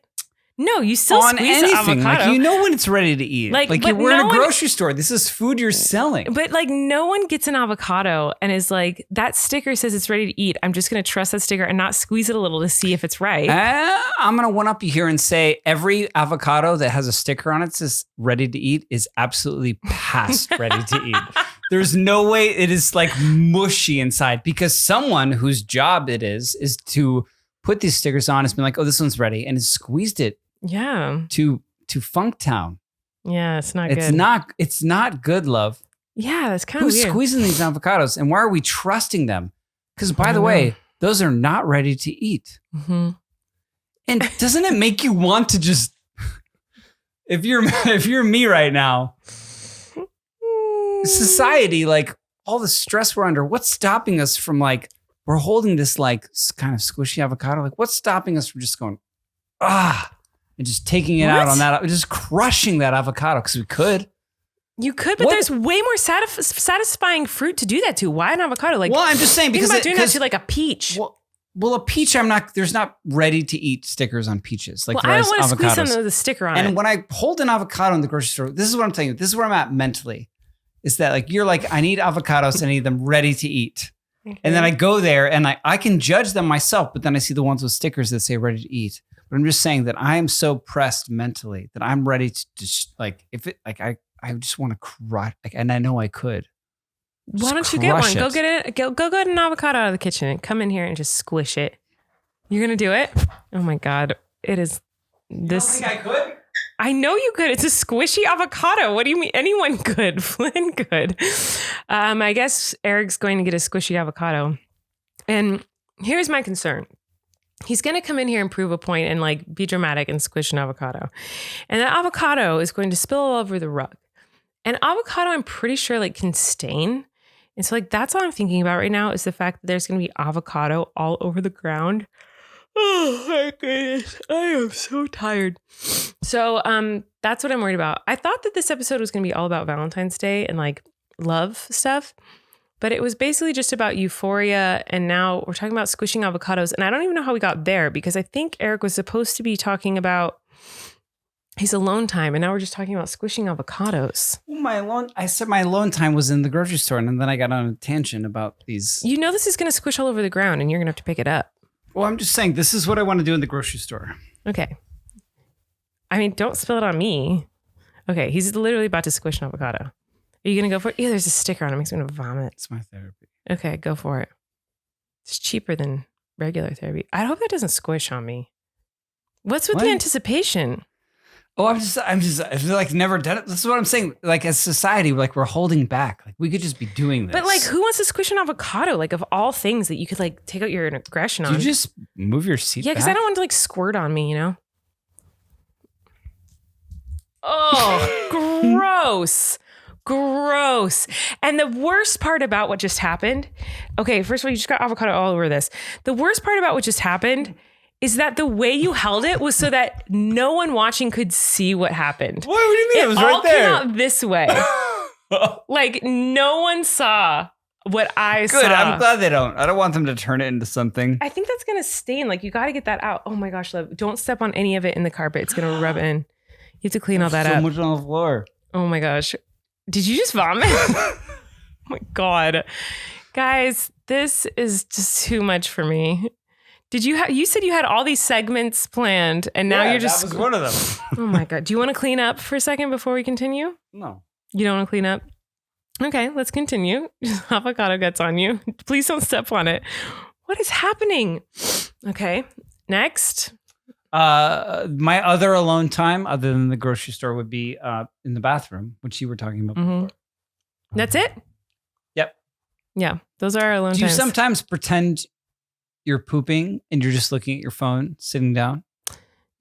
[SPEAKER 2] No, you still
[SPEAKER 3] on
[SPEAKER 2] squeeze the
[SPEAKER 3] anything.
[SPEAKER 2] avocado.
[SPEAKER 3] Like, you know when it's ready to eat.
[SPEAKER 2] Like,
[SPEAKER 3] Like
[SPEAKER 2] but
[SPEAKER 3] we're in
[SPEAKER 2] no
[SPEAKER 3] a
[SPEAKER 2] one-
[SPEAKER 3] grocery store. This is food you're selling.
[SPEAKER 2] But like no one gets an avocado and is like, that sticker says it's ready to eat. I'm just going to trust that sticker and not squeeze it a little to see if it's right.
[SPEAKER 3] I'm going to one up you here and say every avocado that has a sticker on it says ready to eat is absolutely past ready to eat. There's no way it is like mushy inside because someone whose job it is to put these stickers on has been like, oh, this one's ready and has squeezed it
[SPEAKER 2] Yeah.
[SPEAKER 3] to Funktown.
[SPEAKER 2] Yeah, it's not
[SPEAKER 3] It's
[SPEAKER 2] good.
[SPEAKER 3] It's not good, love.
[SPEAKER 2] Yeah, that's kind of
[SPEAKER 3] Who's
[SPEAKER 2] weird.
[SPEAKER 3] squeezing these avocados and why are we trusting them? Because by
[SPEAKER 2] I
[SPEAKER 3] the
[SPEAKER 2] don't
[SPEAKER 3] way,
[SPEAKER 2] know.
[SPEAKER 3] those are not ready to eat.
[SPEAKER 2] Mm-hmm.
[SPEAKER 3] And doesn't it make you want to just if you're me right now, society, like all the stress we're under, what's stopping us from like we're holding this like kind of squishy avocado? Like what's stopping us from just going and just taking it out
[SPEAKER 2] What?
[SPEAKER 3] on that, just crushing that avocado because we could.
[SPEAKER 2] You could, but
[SPEAKER 3] What?
[SPEAKER 2] there's way more satisfying fruit to do that to. Why an avocado? Like,
[SPEAKER 3] Well, I'm just saying
[SPEAKER 2] think
[SPEAKER 3] because
[SPEAKER 2] about doing that to like a peach.
[SPEAKER 3] Well, a peach, there's not ready to eat stickers on peaches. Like
[SPEAKER 2] Well, I don't
[SPEAKER 3] want to
[SPEAKER 2] squeeze something with a sticker on it.
[SPEAKER 3] And when I hold an avocado in the grocery store, this is what I'm telling you. This is where I'm at mentally. Is that like, you're like, I need avocados. I need them ready to eat. And then I go there and I can judge them myself, but then I see the ones with stickers that say ready to eat. But I'm just saying that I am so pressed mentally that I'm ready to just like, if it, like, I just want to crush, like, and I know I could.
[SPEAKER 2] Why
[SPEAKER 3] Just
[SPEAKER 2] don't you get one?
[SPEAKER 3] crush
[SPEAKER 2] Go
[SPEAKER 3] it.
[SPEAKER 2] get it. Go get an avocado out of the kitchen and come in here and just squish it. You're gonna do it? Oh my god! It is this.
[SPEAKER 3] You don't think I could?
[SPEAKER 2] I know you could. It's a squishy avocado. What do you mean? Anyone could. Flynn could. I guess Eric's going to get a squishy avocado. And here's my concern. He's going to come in here and prove a point and like be dramatic and squish an avocado. And that avocado is going to spill all over the rug. And avocado, I'm pretty sure like can stain. And so like that's all I'm thinking about right now is the fact that there's going to be avocado all over the ground. Oh my goodness. I am so tired. So that's what I'm worried about. I thought that this episode was going to be all about Valentine's Day and like love stuff, but it was basically just about Euphoria. And now we're talking about squishing avocados. And I don't even know how we got there because I think Erik was supposed to be talking about his alone time. And now we're just talking about squishing avocados.
[SPEAKER 3] I said my alone time was in the grocery store, and then I got on a tangent about these.
[SPEAKER 2] You know, this is going to squish all over the ground and you're going to have to pick it up.
[SPEAKER 3] Well, I'm just saying this is what I want to do in the grocery store.
[SPEAKER 2] Okay. I mean, don't spill it on me. Okay. He's literally about to squish an avocado. Are you going to go for it? Yeah, there's a sticker on it. It makes me want to vomit.
[SPEAKER 3] It's my therapy.
[SPEAKER 2] Okay, go for it. It's cheaper than regular therapy. I hope that doesn't squish on me. What's with the
[SPEAKER 3] What?
[SPEAKER 2] anticipation?
[SPEAKER 3] Oh, I feel like never done it. This is what I'm saying. Like as society, like we're holding back. Like we could just be doing this.
[SPEAKER 2] But like, who wants to squish an avocado? Like of all things that you could like take out your aggression
[SPEAKER 3] Do
[SPEAKER 2] on.
[SPEAKER 3] you just move your seat
[SPEAKER 2] Yeah, because
[SPEAKER 3] back?
[SPEAKER 2] I don't want to like squirt on me, you know? Oh, gross. Gross. And the worst part about what just happened, okay, first of all, you just got avocado all over this. The worst part about what just happened is that the way you held it was so that no one watching could see what happened.
[SPEAKER 3] What do you mean? It was
[SPEAKER 2] all
[SPEAKER 3] right there.
[SPEAKER 2] came out this way. Like no one saw what I saw.
[SPEAKER 3] Good. I'm glad they don't. I don't want them to turn it into something.
[SPEAKER 2] I think that's gonna stain. Like you got to get that out. Oh my gosh, love! Don't step on any of it in the carpet. It's gonna rub in. You have to clean all that
[SPEAKER 3] so
[SPEAKER 2] up.
[SPEAKER 3] much on the floor.
[SPEAKER 2] Oh my gosh, did you just vomit? Oh my god, guys, this is just too much for me. Did you you said you had all these segments planned, and now you're just.
[SPEAKER 3] That was one of them.
[SPEAKER 2] Oh my god, do you want to clean up for a second before we continue?
[SPEAKER 3] No.
[SPEAKER 2] You don't want to clean up? Okay, let's continue. Avocado gets on you. Please don't step on it. What is happening? Okay, next.
[SPEAKER 3] My other alone time, other than the grocery store, would be in the bathroom, which you were talking about
[SPEAKER 2] Mhm.
[SPEAKER 3] before.
[SPEAKER 2] That's it?
[SPEAKER 3] Yep.
[SPEAKER 2] Yeah, those are our alone
[SPEAKER 3] Do you
[SPEAKER 2] times.
[SPEAKER 3] sometimes pretend you're pooping and you're just looking at your phone, sitting down?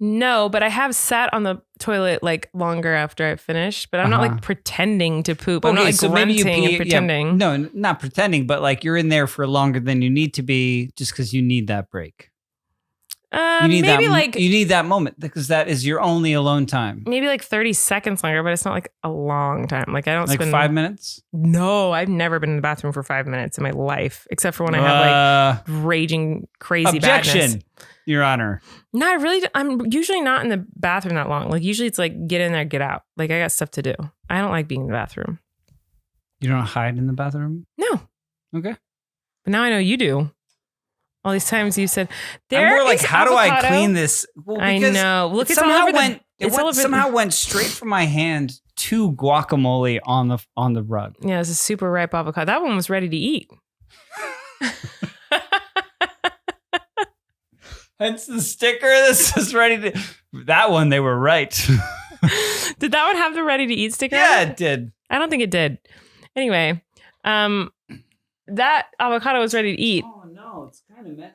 [SPEAKER 2] No, but I have sat on the toilet like longer after I finished, but I'm not like pretending to poop. I'm not like grunting and pretending.
[SPEAKER 3] Yeah, no, not pretending, but like you're in there for longer than you need to be just because you need that break. You need
[SPEAKER 2] maybe
[SPEAKER 3] you need that moment because that is your only alone time.
[SPEAKER 2] maybe like 30 seconds longer, but it's not like a long time. Like I don't
[SPEAKER 3] Like
[SPEAKER 2] spend
[SPEAKER 3] 5 minutes?
[SPEAKER 2] No, I've never been in the bathroom for 5 minutes in my life, except for when I have like raging crazy
[SPEAKER 3] objection,
[SPEAKER 2] badness.
[SPEAKER 3] Your Honor.
[SPEAKER 2] No, I'm usually not in the bathroom that long. Like usually it's like get in there, get out. Like I got stuff to do. I don't like being in the bathroom.
[SPEAKER 3] You don't hide in the bathroom?
[SPEAKER 2] No.
[SPEAKER 3] Okay.
[SPEAKER 2] But now I know you do. All these times you said,
[SPEAKER 3] I'm more like,
[SPEAKER 2] is
[SPEAKER 3] how do I
[SPEAKER 2] avocado."
[SPEAKER 3] clean this? Well,
[SPEAKER 2] I
[SPEAKER 3] because
[SPEAKER 2] know. Look,
[SPEAKER 3] it
[SPEAKER 2] it's all
[SPEAKER 3] somehow
[SPEAKER 2] over the-
[SPEAKER 3] went.
[SPEAKER 2] it's all over the-
[SPEAKER 3] Somehow went straight from my hand to guacamole on the rug.
[SPEAKER 2] Yeah, it's a super ripe avocado. That one was ready to eat.
[SPEAKER 3] Hence the sticker. This is ready to. That one, they were right.
[SPEAKER 2] Did that one have the ready to eat sticker?
[SPEAKER 3] Yeah,
[SPEAKER 2] on
[SPEAKER 3] it did.
[SPEAKER 2] I don't think it did. Anyway, that avocado was ready to eat.
[SPEAKER 3] Oh no, it's kind of like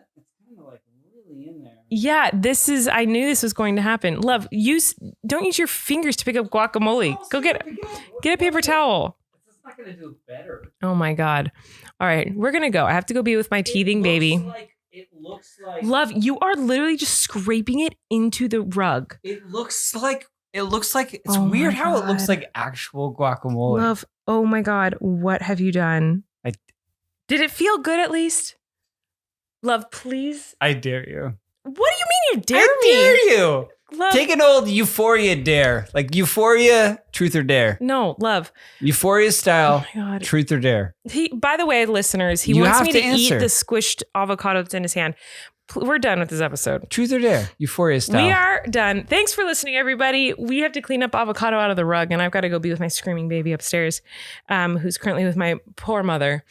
[SPEAKER 3] really in there.
[SPEAKER 2] Yeah, I knew this was going to happen. Love, don't use your fingers to pick up guacamole. Go get a paper towel.
[SPEAKER 3] It's not going to do it better.
[SPEAKER 2] Oh my God. All right, we're going to go. I have to go be with my teething baby.
[SPEAKER 3] It looks like.
[SPEAKER 2] Love, you are literally just scraping it into the rug.
[SPEAKER 3] It looks like it's
[SPEAKER 2] Oh
[SPEAKER 3] weird
[SPEAKER 2] my
[SPEAKER 3] how it looks
[SPEAKER 2] God.
[SPEAKER 3] like actual guacamole.
[SPEAKER 2] Love, oh my God, what have you done? Did it feel good at least? Love, please.
[SPEAKER 3] I dare you.
[SPEAKER 2] What do you mean you dare
[SPEAKER 3] I
[SPEAKER 2] me?
[SPEAKER 3] dare you.
[SPEAKER 2] Love.
[SPEAKER 3] Take an old Euphoria dare. Like Euphoria, truth or dare.
[SPEAKER 2] No, love.
[SPEAKER 3] Euphoria style,
[SPEAKER 2] Oh my God.
[SPEAKER 3] truth or dare.
[SPEAKER 2] By the way, listeners, he
[SPEAKER 3] You
[SPEAKER 2] wants
[SPEAKER 3] have
[SPEAKER 2] me
[SPEAKER 3] to
[SPEAKER 2] to eat
[SPEAKER 3] answer.
[SPEAKER 2] the squished avocado that's in his hand. We're done with this episode.
[SPEAKER 3] Truth or dare. Euphoria style.
[SPEAKER 2] We are done. Thanks for listening, everybody. We have to clean up avocado out of the rug, and I've got to go be with my screaming baby upstairs, who's currently with my poor mother.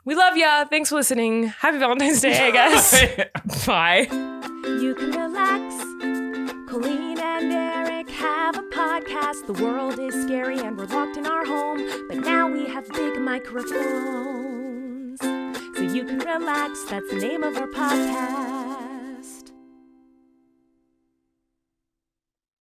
[SPEAKER 2] We love ya. Thanks for listening. Happy Valentine's Day, I guess. Bye.
[SPEAKER 1] You can relax. Colleen and Erik have a podcast. The world is scary and we're locked in our home. But now we have big microphones. So you can relax. That's the name of our podcast.